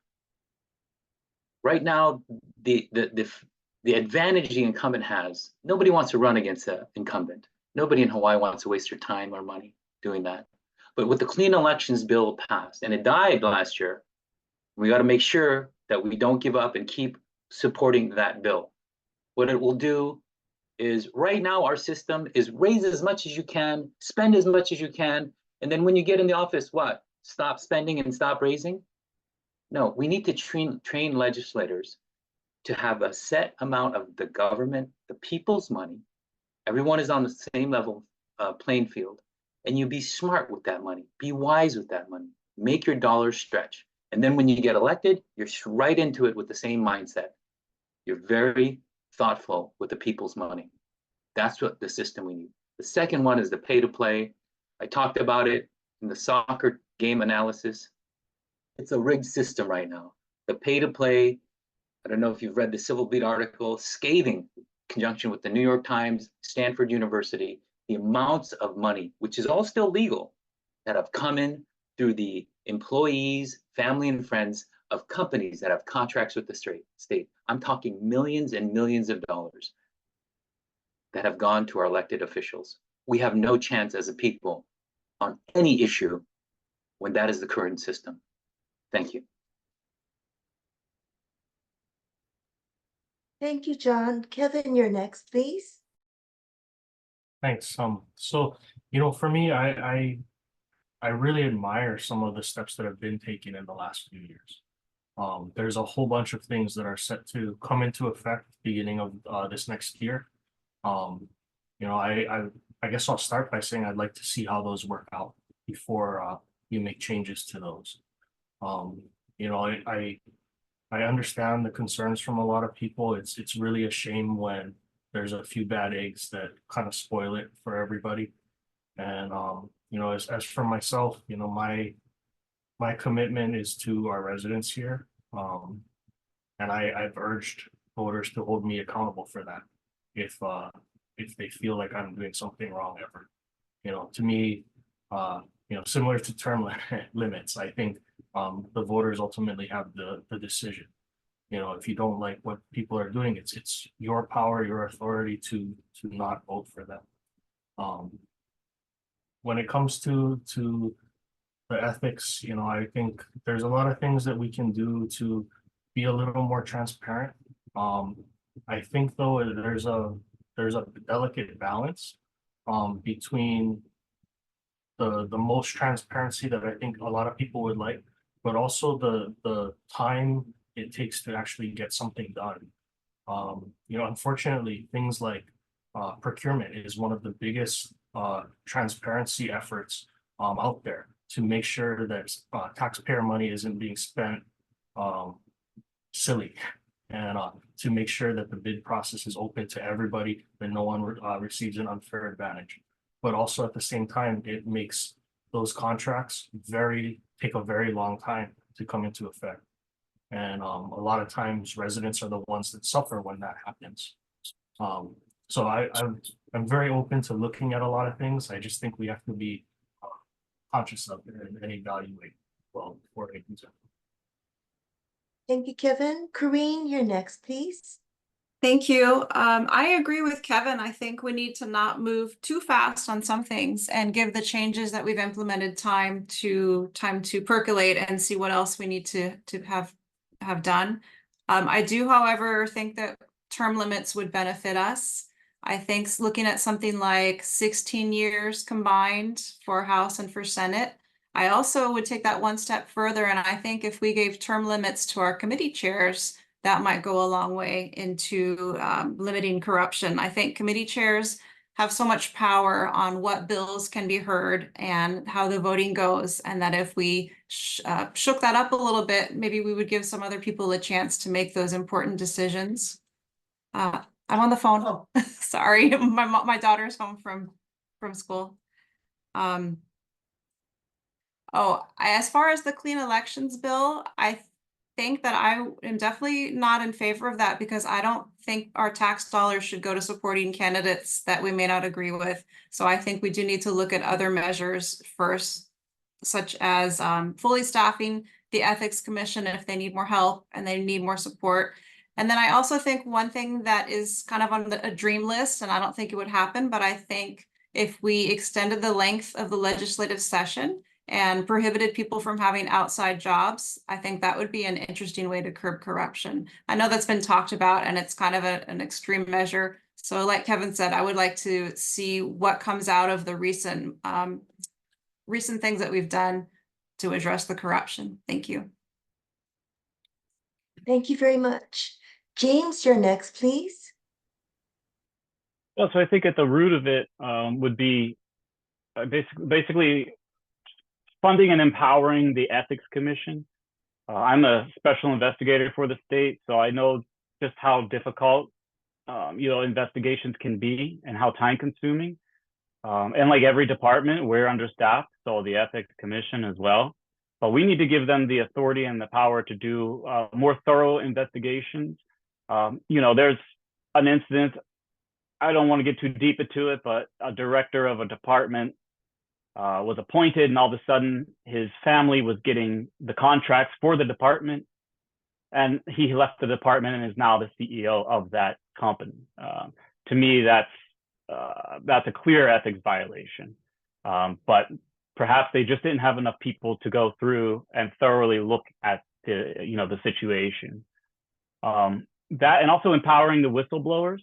Right now, the advantage the incumbent has, nobody wants to run against the incumbent. Nobody in Hawaii wants to waste their time or money doing that. But with the Clean Elections Bill passed, and it died last year, we got to make sure that we don't give up and keep supporting that bill. What it will do is, right now our system is raise as much as you can, spend as much as you can, and then when you get in the office, what? Stop spending and stop raising? No, we need to train legislators to have a set amount of the government, the people's money. Everyone is on the same level playing field, and you be smart with that money, be wise with that money, make your dollars stretch. And then when you get elected, you're right into it with the same mindset. You're very thoughtful with the people's money. That's what the system we need. The second one is the pay to play. I talked about it in the soccer game analysis. It's a rigged system right now. The pay to play, I don't know if you've read the Civil Beat article, scathing conjunction with the New York Times, Stanford University, the amounts of money, which is all still legal, that have come in through the employees, family, and friends of companies that have contracts with the state. I'm talking millions and millions of dollars that have gone to our elected officials. We have no chance as a people on any issue when that is the current system. Thank you. Thank you, John. Kevin, you're next, please. Thanks. So, for me, I really admire some of the steps that have been taken in the last few years. There's a whole bunch of things that are set to come into effect beginning of this next year. I guess I'll start by saying I'd like to see how those work out before you make changes to those. I understand the concerns from a lot of people. It's really a shame when there's a few bad eggs that kind of spoil it for everybody. And as for myself, my commitment is to our residents here. And I've urged voters to hold me accountable for that if they feel like I'm doing something wrong ever. To me, similar to term limits, I think the voters ultimately have the decision. If you don't like what people are doing, it's your power, your authority to not vote for them. When it comes to the ethics, I think there's a lot of things that we can do to be a little more transparent. I think though there's a delicate balance between the most transparency that I think a lot of people would like, but also the time it takes to actually get something done. Unfortunately, things like procurement is one of the biggest transparency efforts out there to make sure that taxpayer money isn't being spent silly, and to make sure that the bid process is open to everybody, that no one receives an unfair advantage. But also at the same time, it makes those contracts take a very long time to come into effect. And a lot of times residents are the ones that suffer when that happens. So I'm very open to looking at a lot of things. I just think we have to be conscious of it and evaluate well before making sense. Thank you, Kevin. Corrine, you're next, please. Thank you. I agree with Kevin. I think we need to not move too fast on some things and give the changes that we've implemented time to percolate and see what else we need to have done. I do, however, think that term limits would benefit us. I think looking at something like 16 years combined for House and for Senate. I also would take that one step further, and I think if we gave term limits to our committee chairs, that might go a long way into limiting corruption. I think committee chairs have so much power on what bills can be heard and how the voting goes, and that if we shook that up a little bit, maybe we would give some other people a chance to make those important decisions. I'm on the phone. Oh, sorry, my daughter's home from school. As far as the clean elections bill, I think that I am definitely not in favor of that, because I don't think our tax dollars should go to supporting candidates that we may not agree with. So I think we do need to look at other measures first, such as fully staffing the Ethics Commission if they need more help and they need more support. And then I also think one thing that is kind of on a dream list, and I don't think it would happen, but I think if we extended the length of the legislative session and prohibited people from having outside jobs, I think that would be an interesting way to curb corruption. I know that's been talked about and it's kind of an extreme measure. So like Kevin said, I would like to see what comes out of the recent things that we've done to address the corruption. Thank you. Thank you very much. James, you're next, please. Well, so I think at the root of it would be basically funding and empowering the Ethics Commission. I'm a special investigator for the state, so I know just how difficult investigations can be and how time consuming. And like every department, we're understaffed, so the ethics commission as well. But we need to give them the authority and the power to do more thorough investigations. There's an incident, I don't want to get too deep into it, but a director of a department was appointed, and all of a sudden his family was getting the contracts for the department, and he left the department and is now the CEO of that company. To me, that's a clear ethics violation. But perhaps they just didn't have enough people to go through and thoroughly look at the situation. That, and also empowering the whistleblowers,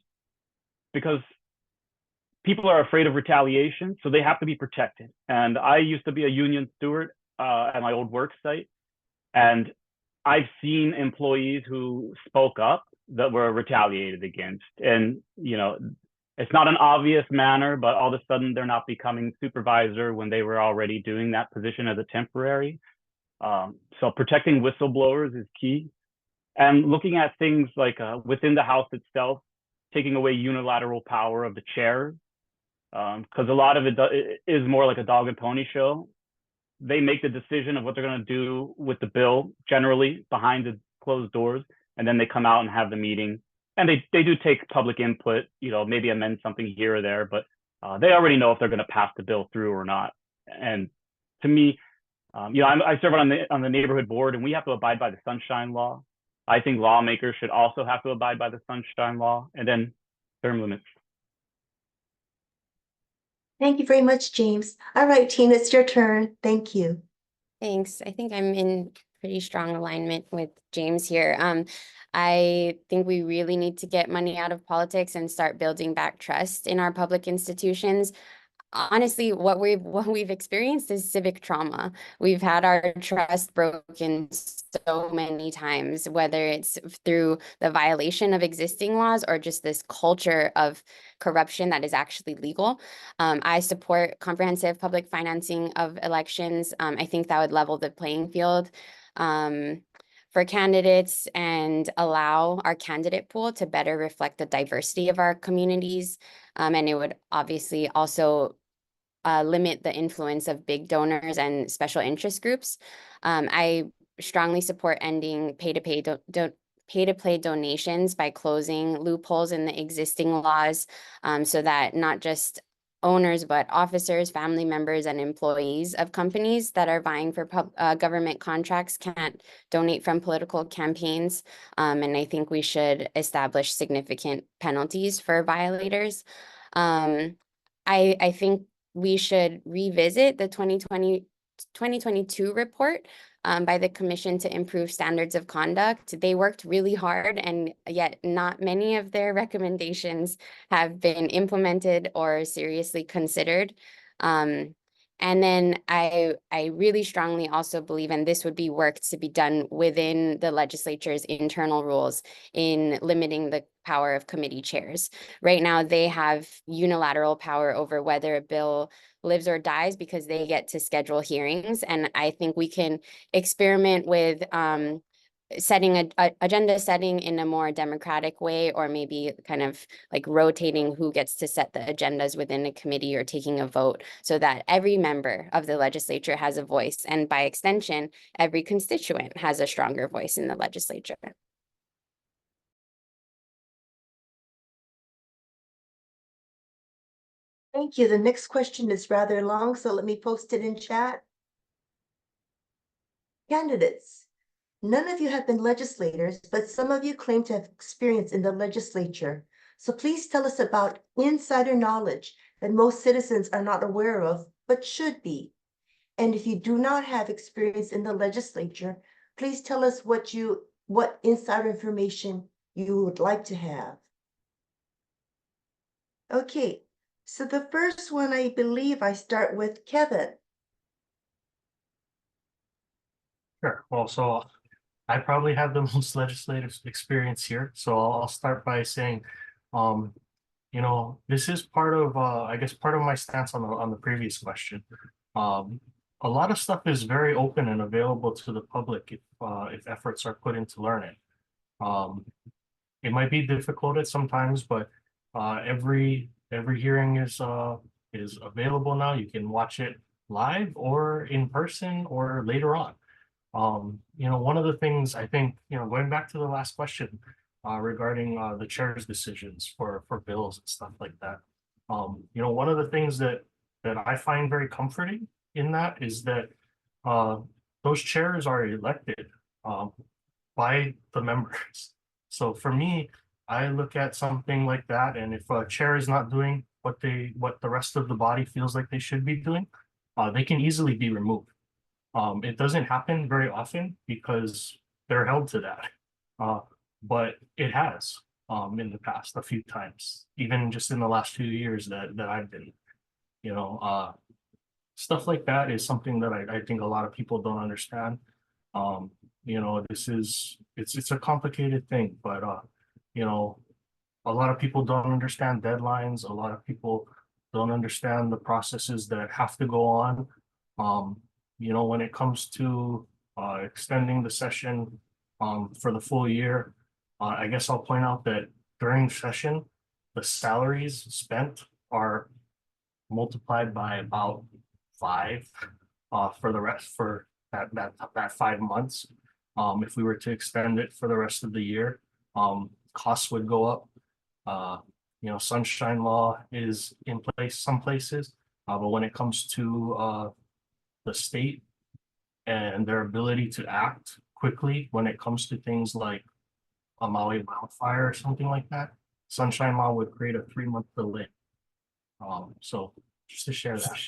because people are afraid of retaliation, so they have to be protected. And I used to be a union steward at my old work site, and I've seen employees who spoke up that were retaliated against. And, it's not an obvious manner, but all of a sudden they're not becoming supervisor when they were already doing that position as a temporary. So protecting whistleblowers is key. And looking at things like within the House itself, taking away unilateral power of the chairs, because a lot of it is more like a dog and pony show. They make the decision of what they're going to do with the bill, generally behind the closed doors, and then they come out and have the meeting. And they do take public input, maybe amend something here or there, but they already know if they're going to pass the bill through or not. And to me, I serve on the neighborhood board, and we have to abide by the Sunshine Law. I think lawmakers should also have to abide by the Sunshine Law, and then term limits. Thank you very much, James. All right, Tina, it's your turn. Thank you. Thanks. I think I'm in pretty strong alignment with James here. I think we really need to get money out of politics and start building back trust in our public institutions. Honestly, what we've experienced is civic trauma. We've had our trust broken so many times, whether it's through the violation of existing laws or just this culture of corruption that is actually legal. I support comprehensive public financing of elections. I think that would level the playing field for candidates and allow our candidate pool to better reflect the diversity of our communities. And it would obviously also limit the influence of big donors and special interest groups. I strongly support ending pay-to-play donations by closing loopholes in the existing laws, so that not just owners, but officers, family members, and employees of companies that are vying for government contracts can't donate from political campaigns. And I think we should establish significant penalties for violators. I think we should revisit the 2022 report by the Commission to improve standards of conduct. They worked really hard, and yet not many of their recommendations have been implemented or seriously considered. And then I really strongly also believe, and this would be work to be done within the legislature's internal rules in limiting the power of committee chairs. Right now, they have unilateral power over whether a bill lives or dies because they get to schedule hearings. And I think we can experiment with agenda setting in a more democratic way, or maybe kind of like rotating who gets to set the agendas within a committee or taking a vote, so that every member of the legislature has a voice, and by extension, every constituent has a stronger voice in the legislature. Thank you. The next question is rather long, so let me post it in chat. Candidates. None of you have been legislators, but some of you claim to have experience in the legislature. So please tell us about insider knowledge that most citizens are not aware of, but should be. And if you do not have experience in the legislature, please tell us what insider information you would like to have. Okay, so the first one, I believe I start with Kevin. Sure. Well, so I probably have the most legislative experience here. So I'll start by saying, this is part of, I guess, part of my stance on the previous question. A lot of stuff is very open and available to the public if efforts are put into learning. It might be difficult at sometimes, but every hearing is is available now. You can watch it live or in person or later on. One of the things I think, going back to the last question regarding the chair's decisions for bills and stuff like that. One of the things that I find very comforting in that is that those chairs are elected by the members. So for me, I look at something like that, and if a chair is not doing what the rest of the body feels like they should be doing, they can easily be removed. It doesn't happen very often because they're held to that. But it has in the past a few times, even just in the last 2 years that I've been, stuff like that is something that I think a lot of people don't understand. It's a complicated thing, but a lot of people don't understand deadlines. A lot of people don't understand the processes that have to go on. When it comes to extending the session for the full year, I guess I'll point out that during session, the salaries spent are multiplied by about 5 for the rest for that 5 months. If we were to extend it for the rest of the year, costs would go up. Sunshine law is in place some places, but when it comes to the state and their ability to act quickly when it comes to things like a Maui wildfire or something like that, sunshine law would create a 3-month delay. So just to share that.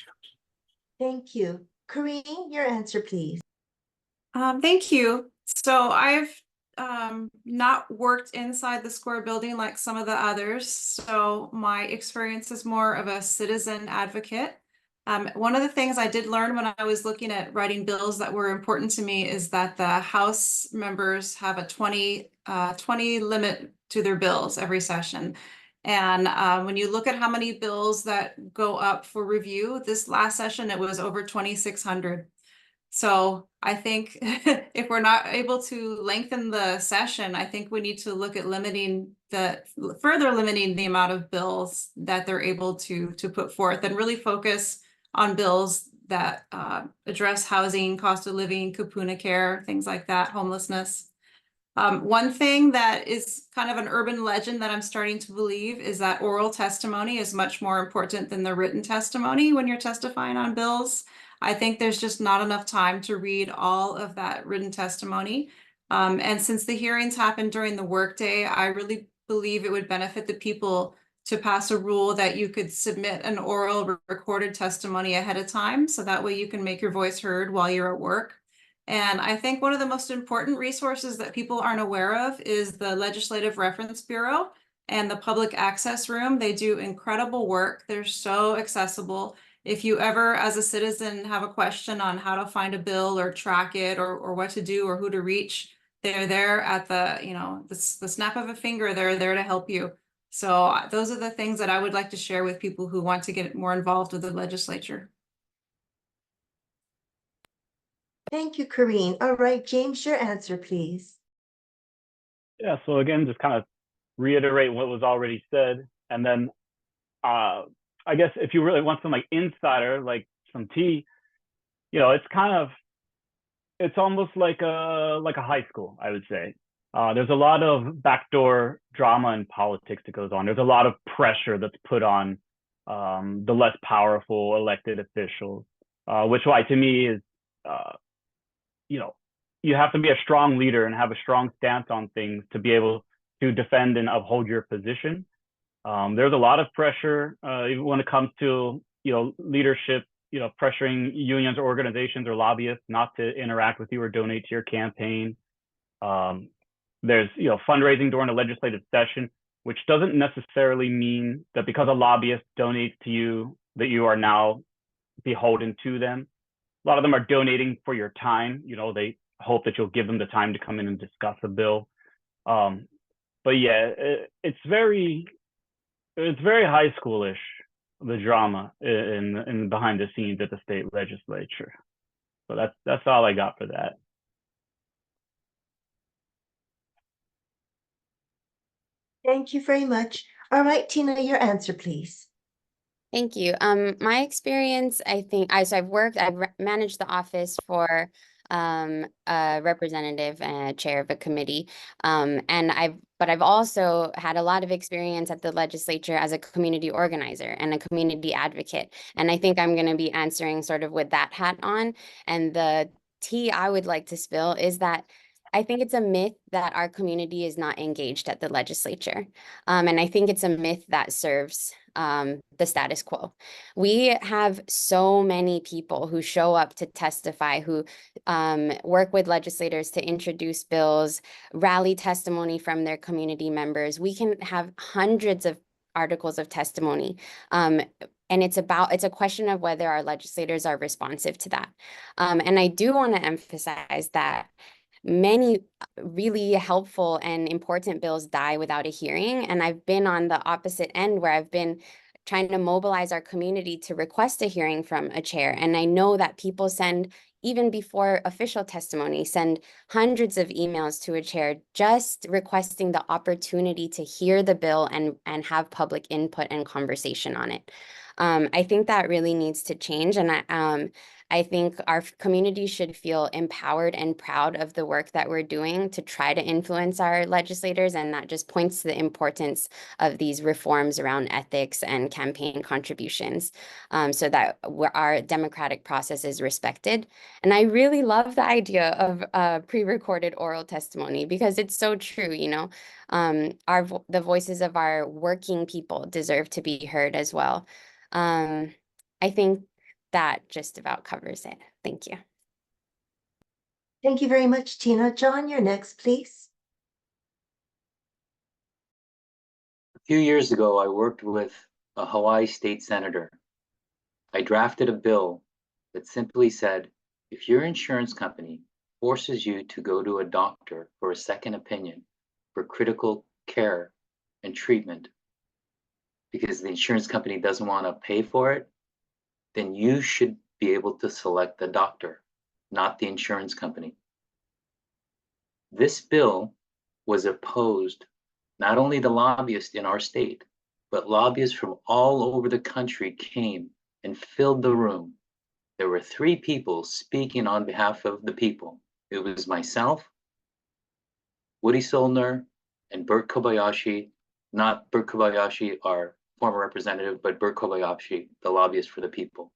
Thank you. Corrine, your answer, please. Thank you. So I've not worked inside the square building like some of the others. So my experience is more of a citizen advocate. One of the things I did learn when I was looking at writing bills that were important to me is that the House members have a 20 limit to their bills every session. And when you look at how many bills that go up for review, this last session, it was over 2,600. So I think if we're not able to lengthen the session, I think we need to look at further limiting the amount of bills that they're able to put forth, and really focus on bills that address housing, cost of living, kupuna care, things like that, homelessness. One thing that is kind of an urban legend that I'm starting to believe is that oral testimony is much more important than the written testimony when you're testifying on bills. I think there's just not enough time to read all of that written testimony. And since the hearings happened during the workday, I really believe it would benefit the people to pass a rule that you could submit an oral recorded testimony ahead of time, so that way you can make your voice heard while you're at work. And I think one of the most important resources that people aren't aware of is the Legislative Reference Bureau and the Public Access Room. They do incredible work. They're so accessible. If you ever, as a citizen, have a question on how to find a bill or track it or what to do or who to reach, they're there at the snap of a finger. They're there to help you. So those are the things that I would like to share with people who want to get more involved with the legislature. Thank you, Corrine. All right, James, your answer, please. Yeah, so again, just kind of reiterate what was already said. And then I guess if you really want some like insider, like some tea, it's almost like a high school, I would say. There's a lot of backdoor drama and politics that goes on. There's a lot of pressure that's put on the less powerful elected officials, which to me is, you have to be a strong leader and have a strong stance on things to be able to defend and uphold your position. There's a lot of pressure even when it comes to leadership, pressuring unions or organizations or lobbyists not to interact with you or donate to your campaign. There's fundraising during a legislative session, which doesn't necessarily mean that because a lobbyist donates to you that you are now beholden to them. A lot of them are donating for your time. They hope that you'll give them the time to come in and discuss a bill. But yeah, it's very high schoolish, the drama in behind the scenes at the state legislature. So that's all I got for that. Thank you very much. All right, Tina, your answer, please. Thank you. My experience, I think, I've managed the office for a representative and chair of a committee. But I've also had a lot of experience at the legislature as a community organizer and a community advocate. And I think I'm going to be answering sort of with that hat on. And the tea I would like to spill is that I think it's a myth that our community is not engaged at the legislature. And I think it's a myth that serves the status quo. We have so many people who show up to testify, who work with legislators to introduce bills, rally testimony from their community members. We can have hundreds of articles of testimony. And it's a question of whether our legislators are responsive to that. And I do want to emphasize that many really helpful and important bills die without a hearing. And I've been on the opposite end where I've been trying to mobilize our community to request a hearing from a chair. And I know that people send, even before official testimony, send hundreds of emails to a chair just requesting the opportunity to hear the bill and have public input and conversation on it. I think that really needs to change. And I think our community should feel empowered and proud of the work that we're doing to try to influence our legislators. And that just points to the importance of these reforms around ethics and campaign contributions, so that our democratic process is respected. And I really love the idea of pre-recorded oral testimony because it's so true, you know. The voices of our working people deserve to be heard as well. I think that just about covers it. Thank you. Thank you very much, Tina. John, you're next, please. A few years ago, I worked with a Hawaii state senator. I drafted a bill that simply said, if your insurance company forces you to go to a doctor for a second opinion for critical care and treatment because the insurance company doesn't want to pay for it, then you should be able to select the doctor, not the insurance company. This bill was opposed, not only the lobbyists in our state, but lobbyists from all over the country came and filled the room. There were 3 people speaking on behalf of the people. It was myself, Woody Solner, and Bert Kobayashi, not Bert Kobayashi, our former representative, but Bert Kobayashi, the lobbyist for the people.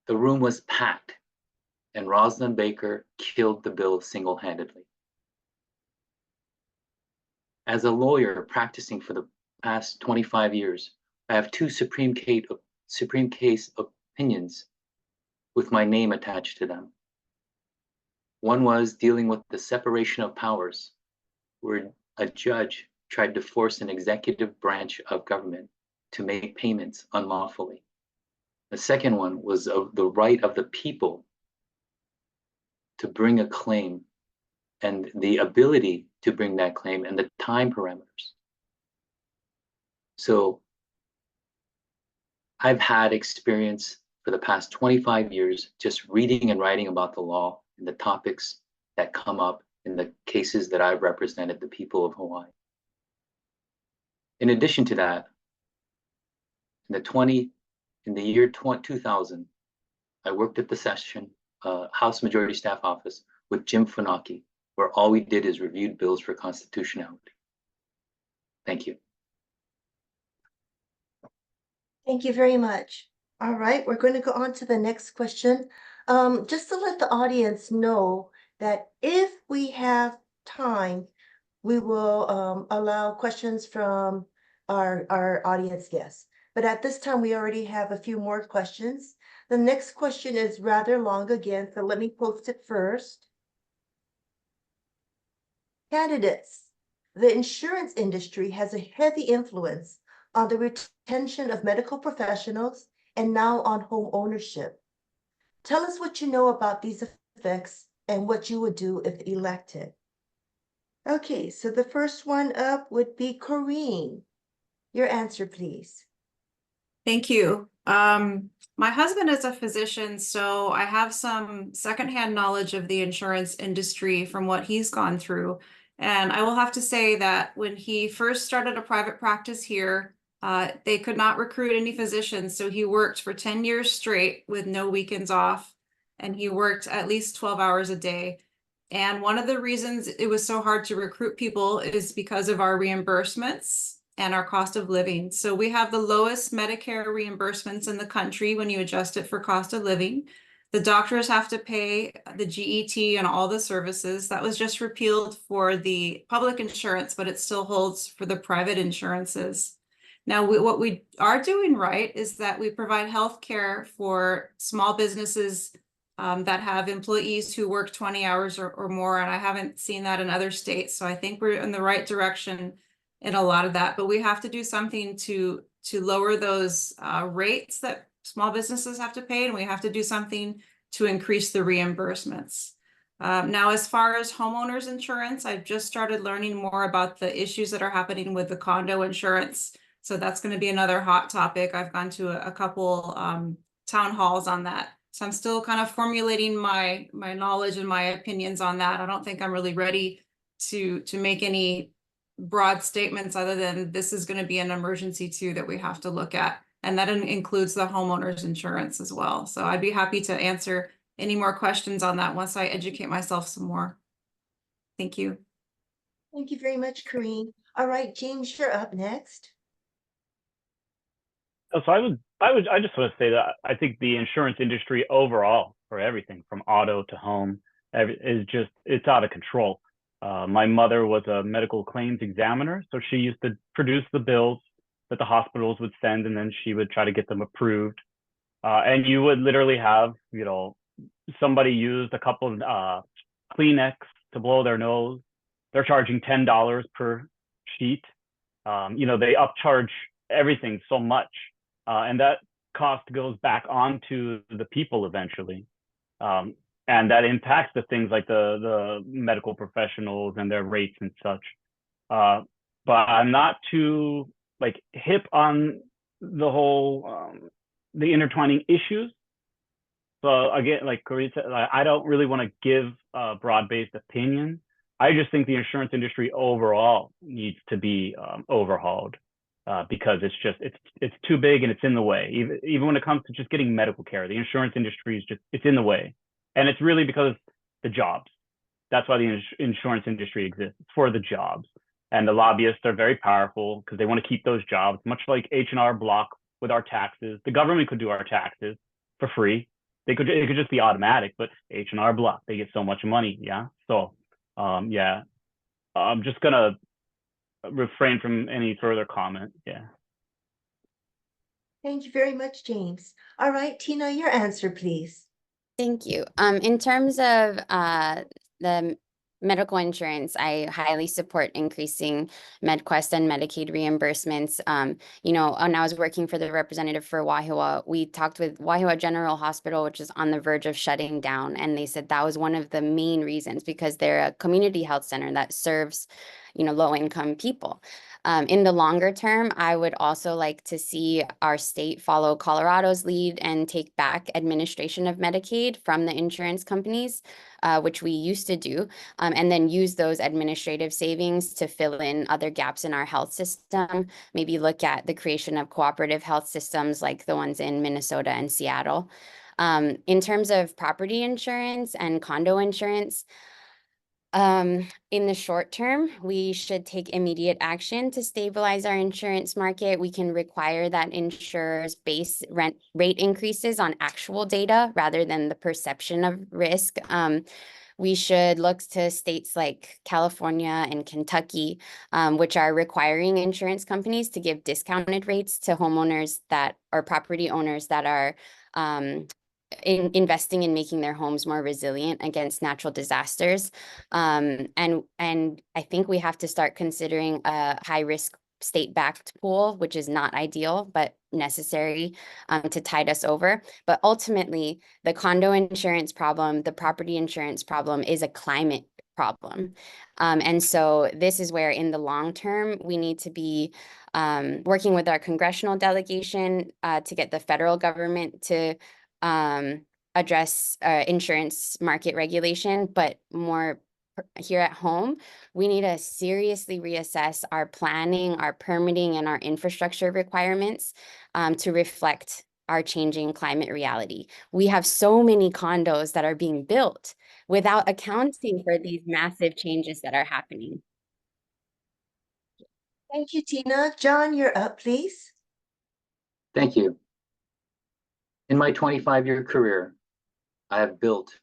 The room was packed, and Rosalind Baker killed the bill single-handedly. As a lawyer practicing for the past 25 years, I have 2 Supreme case opinions with my name attached to them. One was dealing with the separation of powers, where a judge tried to force an executive branch of government to make payments unlawfully. The second one was of the right of the people to bring a claim and the ability to bring that claim and the time parameters. So I've had experience for the past 25 years just reading and writing about the law and the topics that come up in the cases that I've represented the people of Hawaii. In addition to that, in the year 2000, I worked at the session House Majority Staff Office with Jim Funaki, where all we did is reviewed bills for constitutionality. Thank you. Thank you very much. All right, we're going to go on to the next question. Just to let the audience know that if we have time, we will allow questions from our audience guests. But at this time, we already have a few more questions. The next question is rather long again, so let me post it first. Candidates, the insurance industry has a heavy influence on the retention of medical professionals and now on home ownership. Tell us what you know about these effects and what you would do if elected. Okay, so the first one up would be Corrine. Your answer, please. Thank you. My husband is a physician, so I have some secondhand knowledge of the insurance industry from what he's gone through. And I will have to say that when he first started a private practice here, They could not recruit any physicians, so he worked for 10 years straight with no weekends off, and he worked at least 12 hours a day. And one of the reasons it was so hard to recruit people is because of our reimbursements and our cost of living. So we have the lowest Medicare reimbursements in the country when you adjust it for cost of living. The doctors have to pay the GET and all the services. That was just repealed for the public insurance, but it still holds for the private insurances. Now, what we are doing right is that we provide health care for small businesses that have employees who work 20 hours or more, and I haven't seen that in other states. So I think we're in the right direction in a lot of that, but we have to do something to lower those rates that small businesses have to pay, and we have to do something to increase the reimbursements. Now, as far as homeowners insurance, I've just started learning more about the issues that are happening with the condo insurance. So that's going to be another hot topic. I've gone to a couple town halls on that. So I'm still kind of formulating my knowledge and my opinions on that. I don't think I'm really ready to make any broad statements other than this is going to be an emergency too that we have to look at. And that includes the homeowners insurance as well. So I'd be happy to answer any more questions on that once I educate myself some more. Thank you. Thank you very much, Corrine. All right, James, you're up next. So I just want to say that I think the insurance industry overall, for everything from auto to home, it's out of control. My mother was a medical claims examiner, so she used to produce the bills that the hospitals would send, and then she would try to get them approved. And you would literally have, somebody used a couple of Kleenex to blow their nose. They're charging $10 per sheet. They upcharge everything so much. And that cost goes back onto the people eventually. And that impacts the things like the medical professionals and their rates and such. But I'm not too hip on the whole, the intertwining issues. So again, like Corrine said, I don't really want to give a broad-based opinion. I just think the insurance industry overall needs to be overhauled. Because it's too big and it's in the way. Even when it comes to just getting medical care, the insurance industry it's in the way, and it's really because the jobs. That's why the insurance industry exists. It's for the jobs, and the lobbyists are very powerful because they want to keep those jobs. Much like H&R Block with our taxes, the government could do our taxes for free. It could just be automatic, but H&R Block, they get so much money. Yeah. So yeah, I'm just gonna refrain from any further comment. Yeah. Thank you very much, James. All right, Tina, your answer, please. Thank you. In terms of the medical insurance, I highly support increasing MedQuest and Medicaid reimbursements. When I was working for the representative for Waihoa, we talked with Waihoa General Hospital, which is on the verge of shutting down. And they said that was one of the main reasons, because they're a community health center that serves, low-income people. In the longer term, I would also like to see our state follow Colorado's lead and take back administration of Medicaid from the insurance companies, which we used to do, and then use those administrative savings to fill in other gaps in our health system. Maybe look at the creation of cooperative health systems like the ones in Minnesota and Seattle. In terms of property insurance and condo insurance, in the short term, we should take immediate action to stabilize our insurance market. We can require that insurers base rent rate increases on actual data rather than the perception of risk. We should look to states like California and Kentucky, which are requiring insurance companies to give discounted rates to homeowners or property owners that are investing in making their homes more resilient against natural disasters. And I think we have to start considering a high-risk state-backed pool, which is not ideal, but necessary to tide us over. But ultimately, the condo insurance problem, the property insurance problem is a climate problem. And so this is where in the long term, we need to be working with our congressional delegation to get the federal government to address insurance market regulation, but more here at home, we need to seriously reassess our planning, our permitting, and our infrastructure requirements to reflect our changing climate reality. We have so many condos that are being built without accounting for these massive changes that are happening. Thank you, Tina. John, you're up, please. Thank you. In my 25-year career, I have built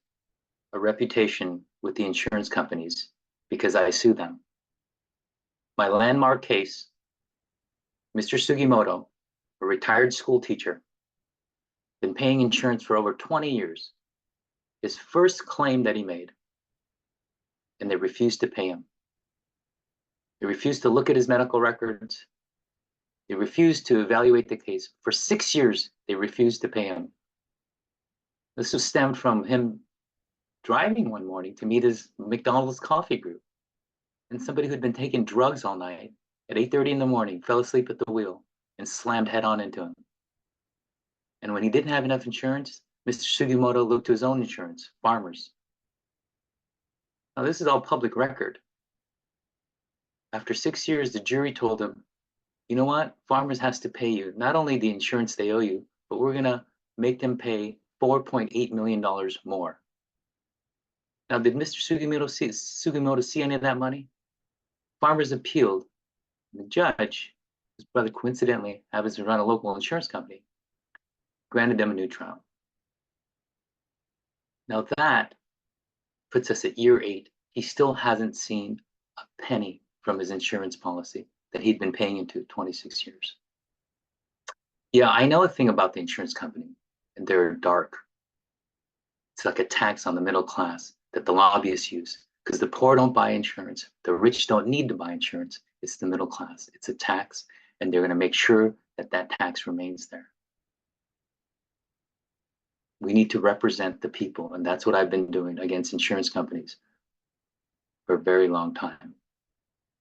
a reputation with the insurance companies because I sue them. My landmark case, Mr. Sugimoto, a retired school teacher, been paying insurance for over 20 years. His first claim that he made, and they refused to pay him. They refused to look at his medical records. They refused to evaluate the case. For 6 years, they refused to pay him. This was stemmed from him driving one morning to meet his McDonald's coffee group. And somebody who'd been taking drugs all night at 8:30 in the morning fell asleep at the wheel and slammed head on into him. And when he didn't have enough insurance, Mr. Sugimoto looked to his own insurance, Farmers. Now, this is all public record. After 6 years, the jury told him, you know what? Farmers has to pay you not only the insurance they owe you, but we're going to make them pay $4.8 million more. Now, did Mr. Sugimoto see any of that money? Farmers appealed. The judge, whose brother coincidentally happens to run a local insurance company, granted them a new trial. Now that puts us at year 8. He still hasn't seen a penny from his insurance policy that he'd been paying into 26 years. Yeah, I know a thing about the insurance company, and they're dark. It's like a tax on the middle class that the lobbyists use, because the poor don't buy insurance. The rich don't need to buy insurance. It's the middle class. It's a tax, and they're going to make sure that that tax remains there. We need to represent the people, and that's what I've been doing against insurance companies for a very long time.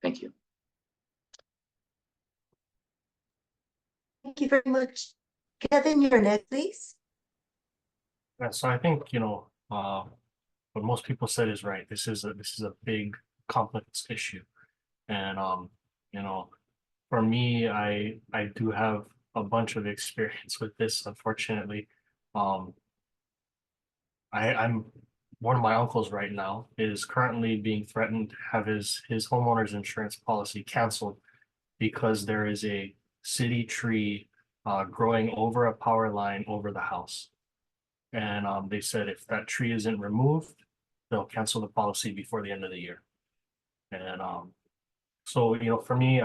Thank you. Thank you very much. Kevin, you're next, please. Yeah, so I think, what most people said is right. This is a big, complex issue. And, for me, I do have a bunch of experience with this, unfortunately. I'm one of my uncles right now is currently being threatened to have his homeowner's insurance policy canceled because there is a city tree growing over a power line over the house. And they said if that tree isn't removed, they'll cancel the policy before the end of the year. And so, for me,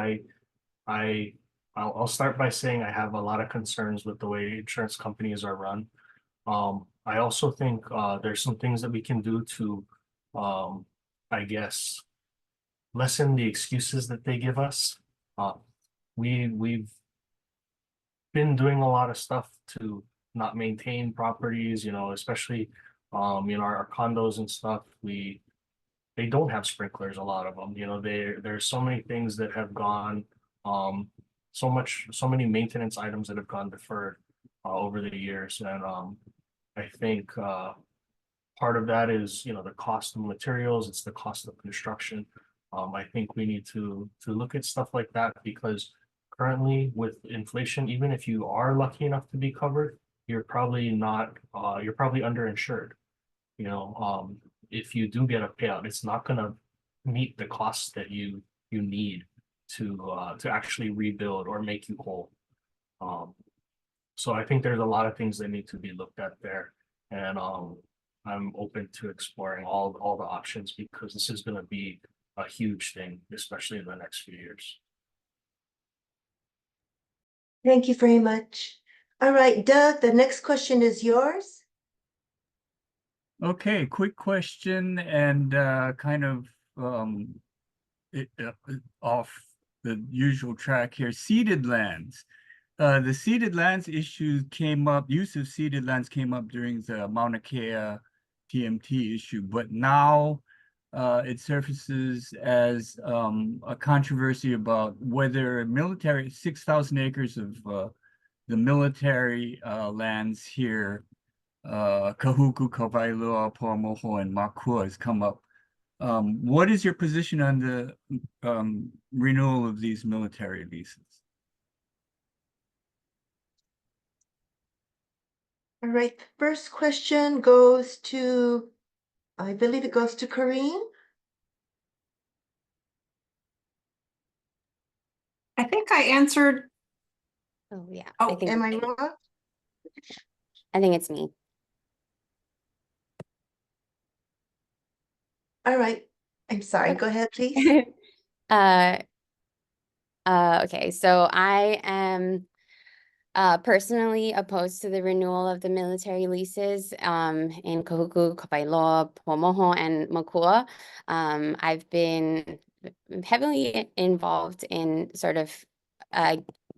I'll start by saying I have a lot of concerns with the way insurance companies are run. I also think there's some things that we can do to, I guess, lessen the excuses that they give us. We've been doing a lot of stuff to not maintain properties, especially our condos and stuff. They don't have sprinklers, a lot of them. There's so many things that have gone, so many maintenance items that have gone deferred over the years. And I think part of that is the cost of materials, it's the cost of construction. I think we need to look at stuff like that, because currently with inflation, even if you are lucky enough to be covered, you're probably underinsured. If you do get a payout, it's not going to meet the costs that you need to actually rebuild or make you whole. So I think there's a lot of things that need to be looked at there, and I'm open to exploring all the options, because this is going to be a huge thing, especially in the next few years. Thank you very much. All right, Doug, the next question is yours. Okay, quick question and kind of off the usual track here. Ceded lands. The ceded lands issue came up, use of ceded lands came up during the Mauna Kea TMT issue, but now it surfaces as a controversy about whether 6,000 acres of the military lands here, Kahuku, Kawailoa-Poamoho, and Makua has come up What is your position on the renewal of these military leases? All right, first question goes to, I believe it goes to Kareem. I think I answered. Oh, yeah. Oh, am I wrong? I think it's me. All right, I'm sorry, go ahead, please. Okay, so I am personally opposed to the renewal of the military leases in Kahuku, Kawailoa-Poamoho, and Makua. I've been heavily involved in sort of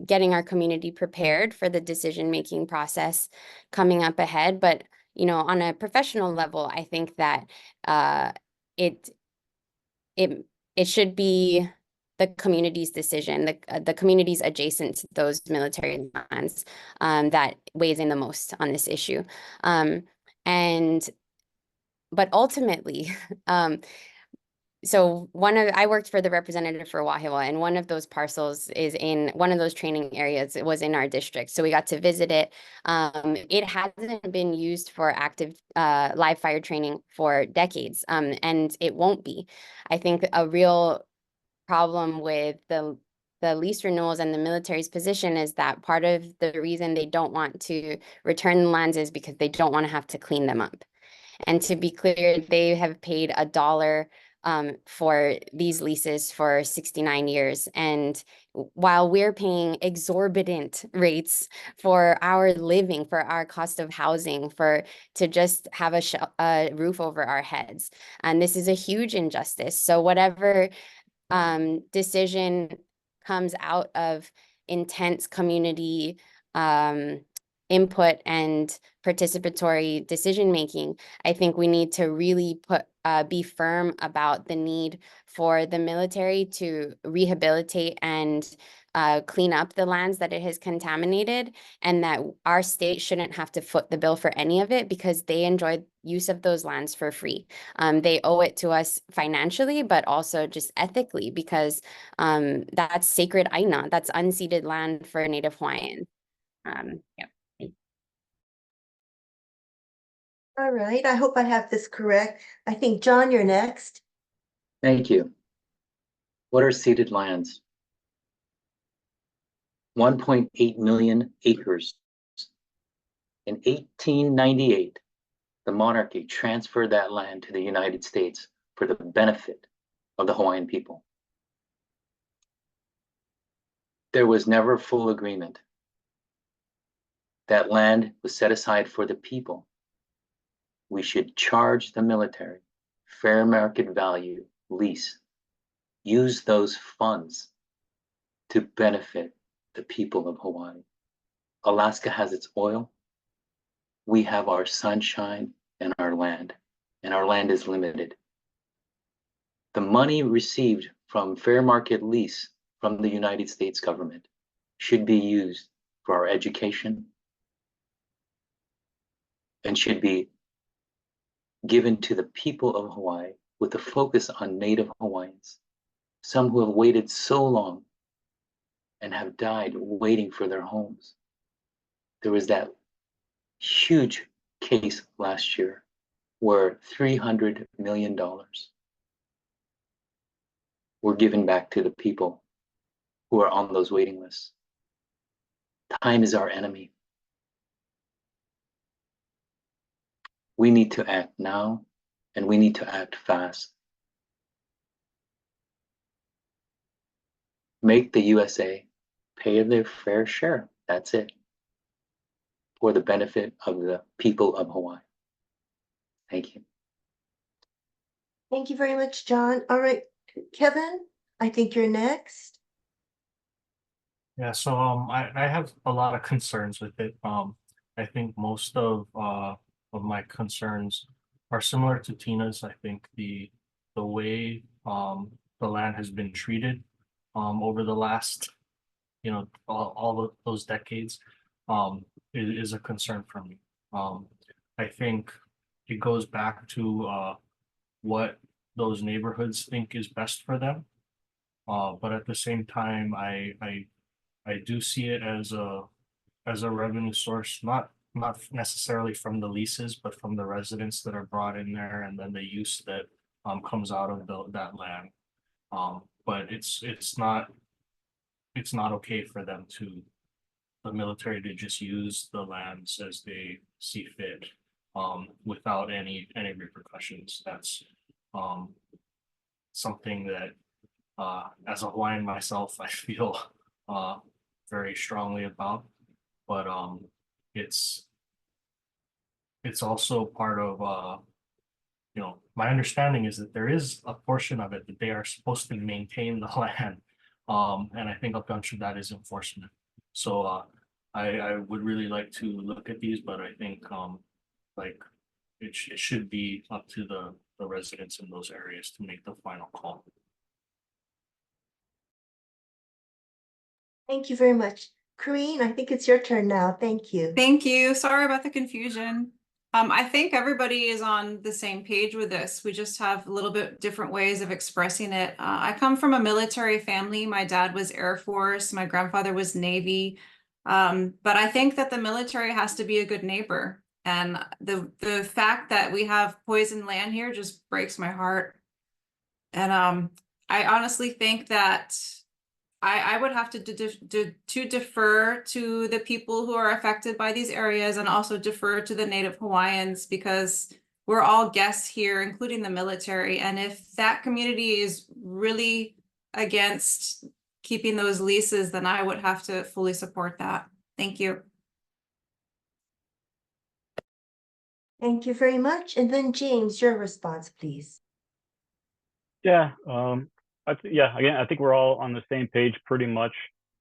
getting our community prepared for the decision-making process coming up ahead. But, you know, on a professional level, I think that it should be the community's decision, the communities adjacent to those military lands that weighs in the most on this issue. But ultimately, so I worked for the representative for Wahiawa, and one of those parcels is in one of those training areas. It was in our district, so we got to visit it. It hasn't been used for active live fire training for decades, and it won't be. I think a real problem with the lease renewals and the military's position is that part of the reason they don't want to return the lands is because they don't want to have to clean them up. And to be clear, they have paid $1 for these leases for 69 years. And while we're paying exorbitant rates for our living, for our cost of housing, to just have a roof over our heads, and this is a huge injustice. So whatever decision comes out of intense community input and participatory decision making, I think we need to really be firm about the need for the military to rehabilitate and clean up the lands that it has contaminated, and that our state shouldn't have to foot the bill for any of it because they enjoyed use of those lands for free. They owe it to us financially, but also just ethically, because that's sacred aina, that's unceded land for Native Hawaiian. Yeah. All right, I hope I have this correct. I think, John, you're next. Thank you. What are ceded lands? 1.8 million acres. In 1898, the monarchy transferred that land to the United States for the benefit of the Hawaiian people. There was never full agreement. That land was set aside for the people. We should charge the military fair market value lease. Use those funds to benefit the people of Hawaii. Alaska has its oil. We have our sunshine and our land is limited. The money received from fair market lease from the United States government should be used for our education and should be given to the people of Hawaii with a focus on Native Hawaiians, some who have waited so long and have died waiting for their homes. There was that huge case last year where $300 million were given back to the people who are on those waiting lists. Time is our enemy. We need to act now, and we need to act fast. Make the USA pay their fair share. That's it. For the benefit of the people of Hawaii. Thank you. Thank you very much, John. All right, Kevin, I think you're next. Yeah, so I have a lot of concerns with it. I think most of my concerns are similar to Tina's. I think the way the land has been treated over the last, all of those decades is a concern for me. I think it goes back to what those neighborhoods think is best for them. But at the same time, I do see it as a revenue source, not necessarily from the leases, but from the residents that are brought in there, and then the use that comes out of that land. But it's not okay for them the military to just use the lands as they see fit, without any repercussions. That's something that as a Hawaiian myself, I feel very strongly about. But it's also part of my understanding is that there is a portion of it that they are supposed to maintain the land, and I think a bunch of that is enforcement. So I would really like to look at these, but I think like it should be up to the residents in those areas to make the final call. Thank you very much. Corrine, I think it's your turn now. Thank you. Thank you. Sorry about the confusion. I think everybody is on the same page with this. We just have a little bit different ways of expressing it. I come from a military family. My dad was Air Force. My grandfather was Navy. But I think that the military has to be a good neighbor. And the fact that we have poison land here just breaks my heart. And I honestly think that I would have to defer to the people who are affected by these areas, and also defer to the Native Hawaiians, because we're all guests here, including the military. And if that community is really against keeping those leases, then I would have to fully support that. Thank you. Thank you very much. And then James, your response, please. Yeah, again, I think we're all on the same page pretty much.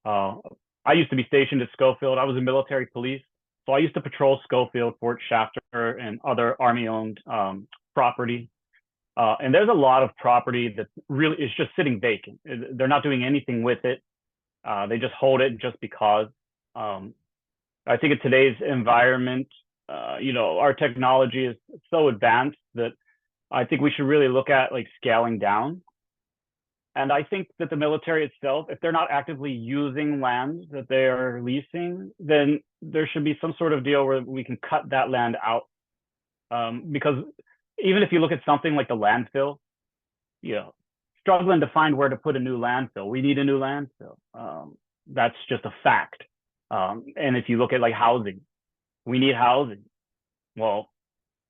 I used to be stationed at Schofield. I was in military police, so I used to patrol Schofield, Fort Shafter, and other Army-owned property. And there's a lot of property that really is just sitting vacant. They're not doing anything with it. They just hold it just because. I think in today's environment, our technology is so advanced that I think we should really look at like scaling down. And I think that the military itself, if they're not actively using lands that they are leasing, then there should be some sort of deal where we can cut that land out. Because even if you look at something like the landfill, struggling to find where to put a new landfill. We need a new landfill. That's just a fact. And if you look at like housing, we need housing. Well,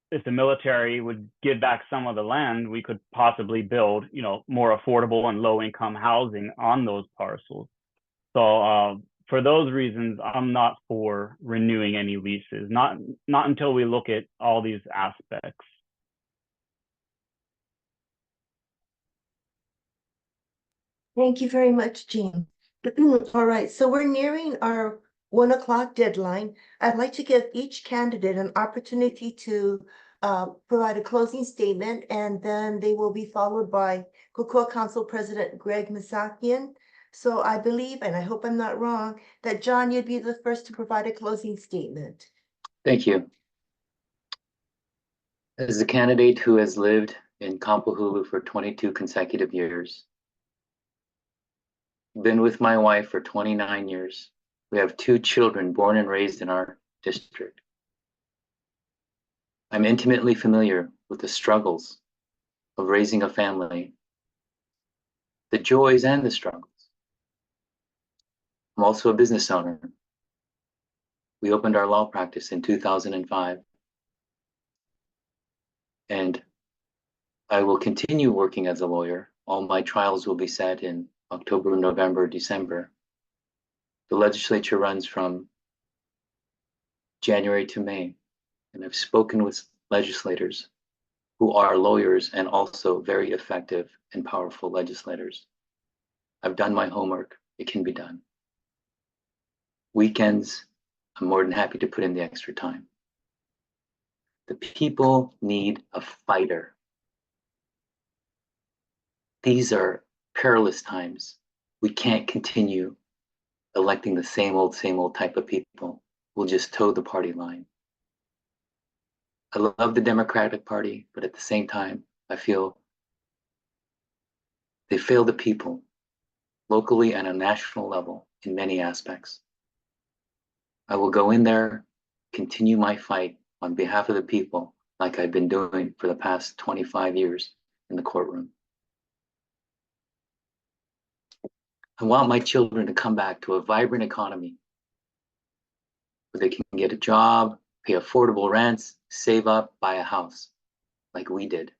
if the military would give back some of the land, we could possibly build, more affordable and low-income housing on those parcels. So for those reasons, I'm not for renewing any leases, not until we look at all these aspects. Thank you very much, James. All right, so we're nearing our 1 o'clock deadline. I'd like to give each candidate an opportunity to provide a closing statement, and then they will be followed by Kokua Council President Greg Misakian. So I believe, and I hope I'm not wrong, that John, you'd be the first to provide a closing statement. Thank you. As a candidate who has lived in Kampahulu for 22 consecutive years, been with my wife for 29 years, we have 2 children born and raised in our district. I'm intimately familiar with the struggles of raising a family, the joys and the struggles. I'm also a business owner. We opened our law practice in 2005. And I will continue working as a lawyer. All my trials will be set in October, November, December. The legislature runs from January to May. And I've spoken with legislators who are lawyers and also very effective and powerful legislators. I've done my homework. It can be done. Weekends, I'm more than happy to put in the extra time. The people need a fighter. These are perilous times. We can't continue electing the same old type of people. We'll just toe the party line. I love the Democratic Party, but at the same time, I feel They fail the people, locally and on a national level, in many aspects. I will go in there, continue my fight on behalf of the people, like I've been doing for the past 25 years in the courtroom. I want my children to come back to a vibrant economy where they can get a job, pay affordable rents, save up, buy a house, like we did.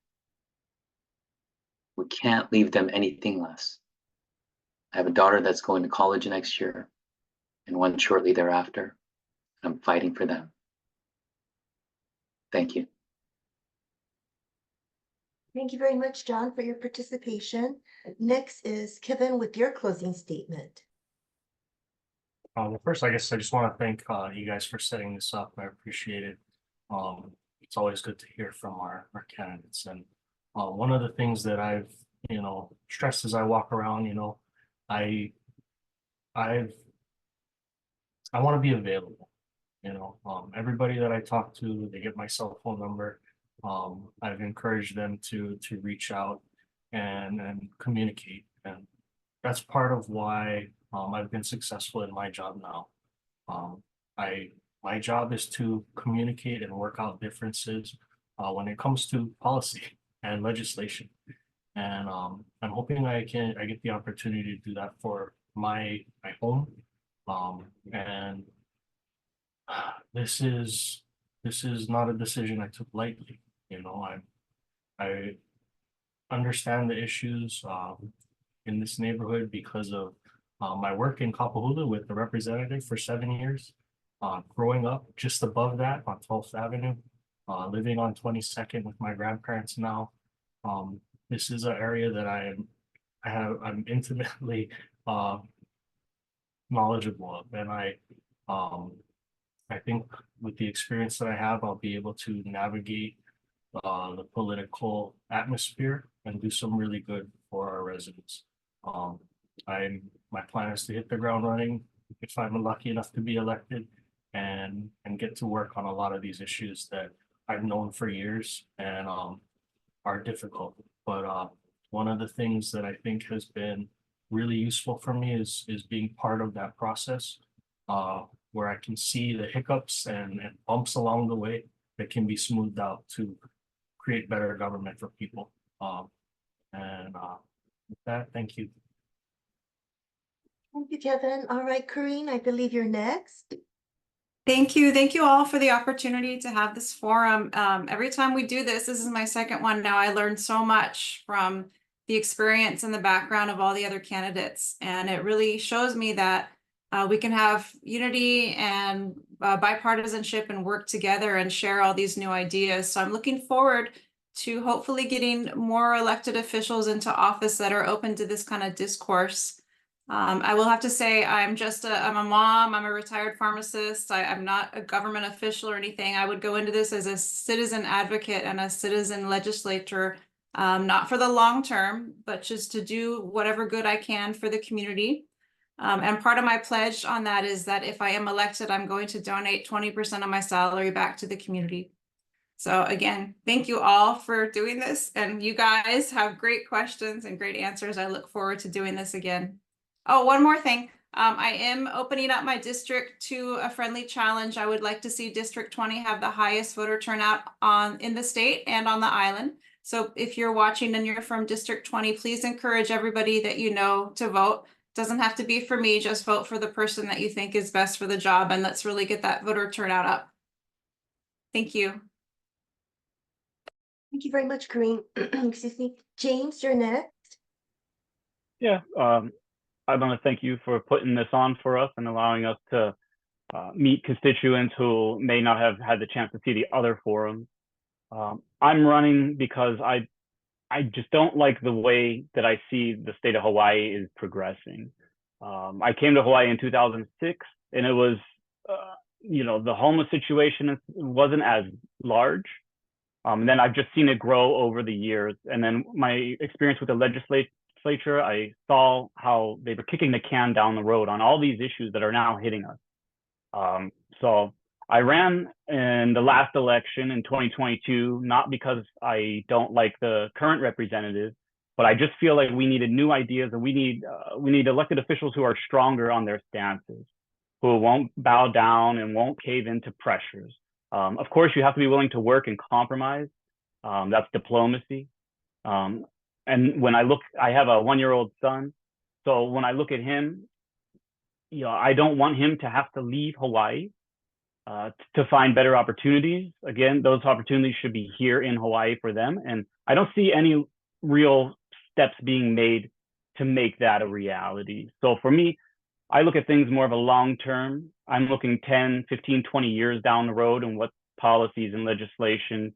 We can't leave them anything less. I have a daughter that's going to college next year and one shortly thereafter. I'm fighting for them. Thank you. Thank you very much, John, for your participation. Next is Kevin with your closing statement. Well, first, I guess I just want to thank you guys for setting this up. I appreciate it. It's always good to hear from our candidates. And one of the things that I've, stressed as I walk around, I want to be available. Everybody that I talk to, they get my cell phone number. I've encouraged them to reach out and communicate, and that's part of why I've been successful in my job now. My job is to communicate and work out differences when it comes to policy and legislation, and I'm hoping I get the opportunity to do that for my home, and this is not a decision I took lightly. I understand the issues in this neighborhood because of my work in Kapahulu with the representative for 7 years, growing up just above that on 12th Avenue, living on 22nd with my grandparents now. This is an area that I'm intimately knowledgeable of, and I think with the experience that I have, I'll be able to navigate the political atmosphere and do some really good for our residents. My plan is to hit the ground running if I'm lucky enough to be elected, and get to work on a lot of these issues that I've known for years and are difficult. But one of the things that I think has been really useful for me is being part of that process, where I can see the hiccups and bumps along the way that can be smoothed out to create better government for people. With that, thank you. Thank you, Kevin. All right, Corrine, I believe you're next. Thank you. Thank you all for the opportunity to have this forum. Every time we do this is my second one now. I learned so much from the experience and the background of all the other candidates. And it really shows me that we can have unity and bipartisanship and work together and share all these new ideas. So I'm looking forward to hopefully getting more elected officials into office that are open to this kind of discourse. I will have to say I'm a mom, I'm a retired pharmacist. I'm not a government official or anything. I would go into this as a citizen advocate and a citizen legislator, not for the long term, but just to do whatever good I can for the community. And part of my pledge on that is that if I am elected, I'm going to donate 20% of my salary back to the community. So again, thank you all for doing this. And you guys have great questions and great answers. I look forward to doing this again. Oh, one more thing. I am opening up my district to a friendly challenge. I would like to see District 20 have the highest voter turnout in the state and on the island. So if you're watching and you're from District 20, please encourage everybody that you know to vote. Doesn't have to be for me, just vote for the person that you think is best for the job, and let's really get that voter turnout up. Thank you. Thank you very much, Corrine. Excuse me. James, you're next. Yeah, I want to thank you for putting this on for us and allowing us to meet constituents who may not have had the chance to see the other forums. I'm running because I just don't like the way that I see the state of Hawaii is progressing. I came to Hawaii in 2006, and it was, the homeless situation wasn't as large. And then I've just seen it grow over the years. And then my experience with the legislature, I saw how they were kicking the can down the road on all these issues that are now hitting us. So I ran in the last election in 2022, not because I don't like the current representative, But I just feel like we needed new ideas, and we need elected officials who are stronger on their stances, who won't bow down and won't cave into pressures. Of course, you have to be willing to work and compromise. That's diplomacy. And when I have a 1-year-old son. So when I look at him, I don't want him to have to leave Hawaii to find better opportunities. Again, those opportunities should be here in Hawaii for them. And I don't see any real steps being made to make that a reality. So for me, I look at things more of a long term. I'm looking 10, 15, 20 years down the road and what policies and legislation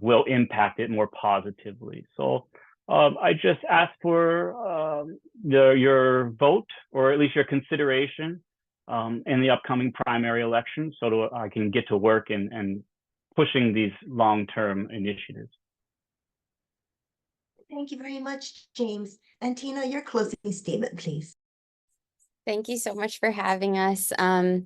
will impact it more positively. So I just ask for your vote, or at least your consideration in the upcoming primary election, so that I can get to work and pushing these long-term initiatives. Thank you very much, James. And Tina, your closing statement, please. Thank you so much for having us. I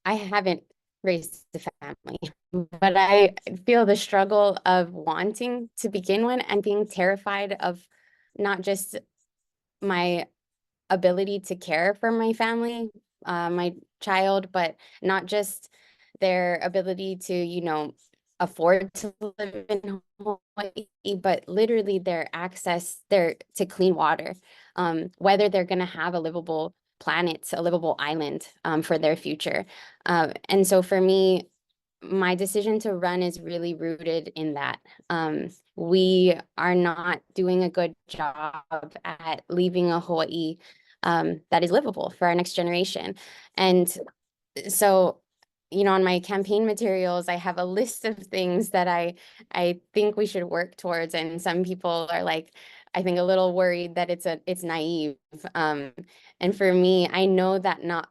haven't raised a family, but I feel the struggle of wanting to begin one and being terrified of not just my ability to care for my family, my child, but not just their ability to, afford to live in Hawaii, but literally their access to clean water, whether they're going to have a livable planet, a livable island for their future. And so for me, my decision to run is really rooted in that. We are not doing a good job at leaving a Hawaii that is livable for our next generation. And so, on my campaign materials, I have a list of things that I think we should work towards. And some people are like, I think, a little worried that it's naive. And for me, I know that not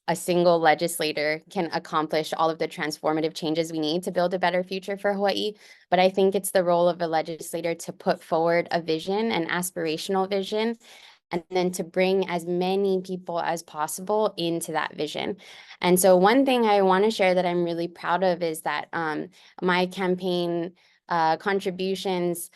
a single legislator can accomplish all of the transformative changes we need to build a better future for Hawaii. But I think it's the role of a legislator to put forward a vision, an aspirational vision, and then to bring as many people as possible into that vision. And so one thing I want to share that I'm really proud of is that my campaign contributions,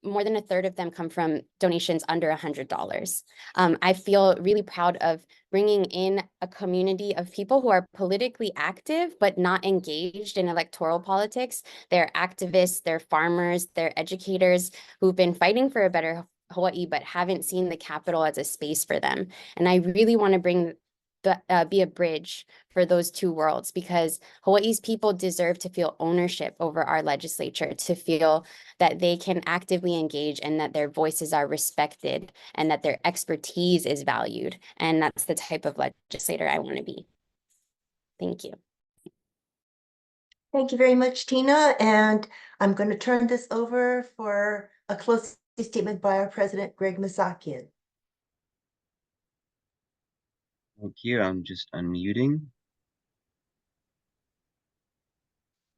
more than a third of them come from donations under $100. I feel really proud of bringing in a community of people who are politically active, but not engaged in electoral politics. They're activists, they're farmers, they're educators who've been fighting for a better Hawaii, but haven't seen the capital as a space for them. And I really want to be a bridge for those two worlds, because Hawaii's people deserve to feel ownership over our legislature, to feel that they can actively engage and that their voices are respected and that their expertise is valued. And that's the type of legislator I want to be. Thank you. Thank you very much, Tina. And I'm going to turn this over for a closing statement by our president, Greg Misakian. Thank you. I'm just unmuting.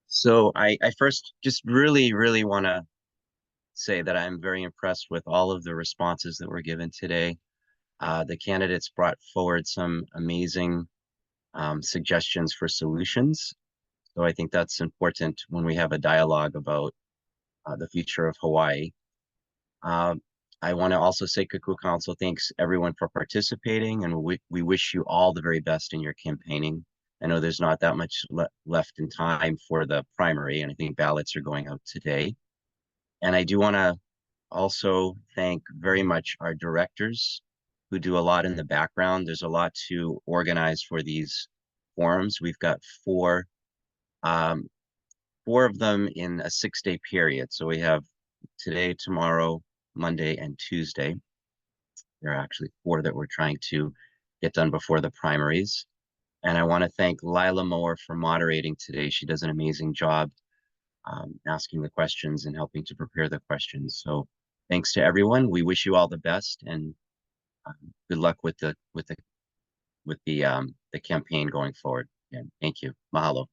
So I first just really want to say that I'm very impressed with all of the responses that were given today. The candidates brought forward some amazing suggestions for solutions. So I think that's important when we have a dialogue about the future of Hawaii. I want to also say Kokua Council thanks everyone for participating, and we wish you all the very best in your campaigning. I know there's not that much left in time for the primary, and I think ballots are going out today. And I do want to also thank very much our directors who do a lot in the background. There's a lot to organize for these forums. We've got four of them in a 6-day period. So we have today, tomorrow, Monday, and Tuesday. There are actually 4 that we're trying to get done before the primaries. And I want to thank Lila Mower for moderating today. She does an amazing job asking the questions and helping to prepare the questions. So thanks to everyone. We wish you all the best, and good luck with the campaign going forward. And thank you. Mahalo.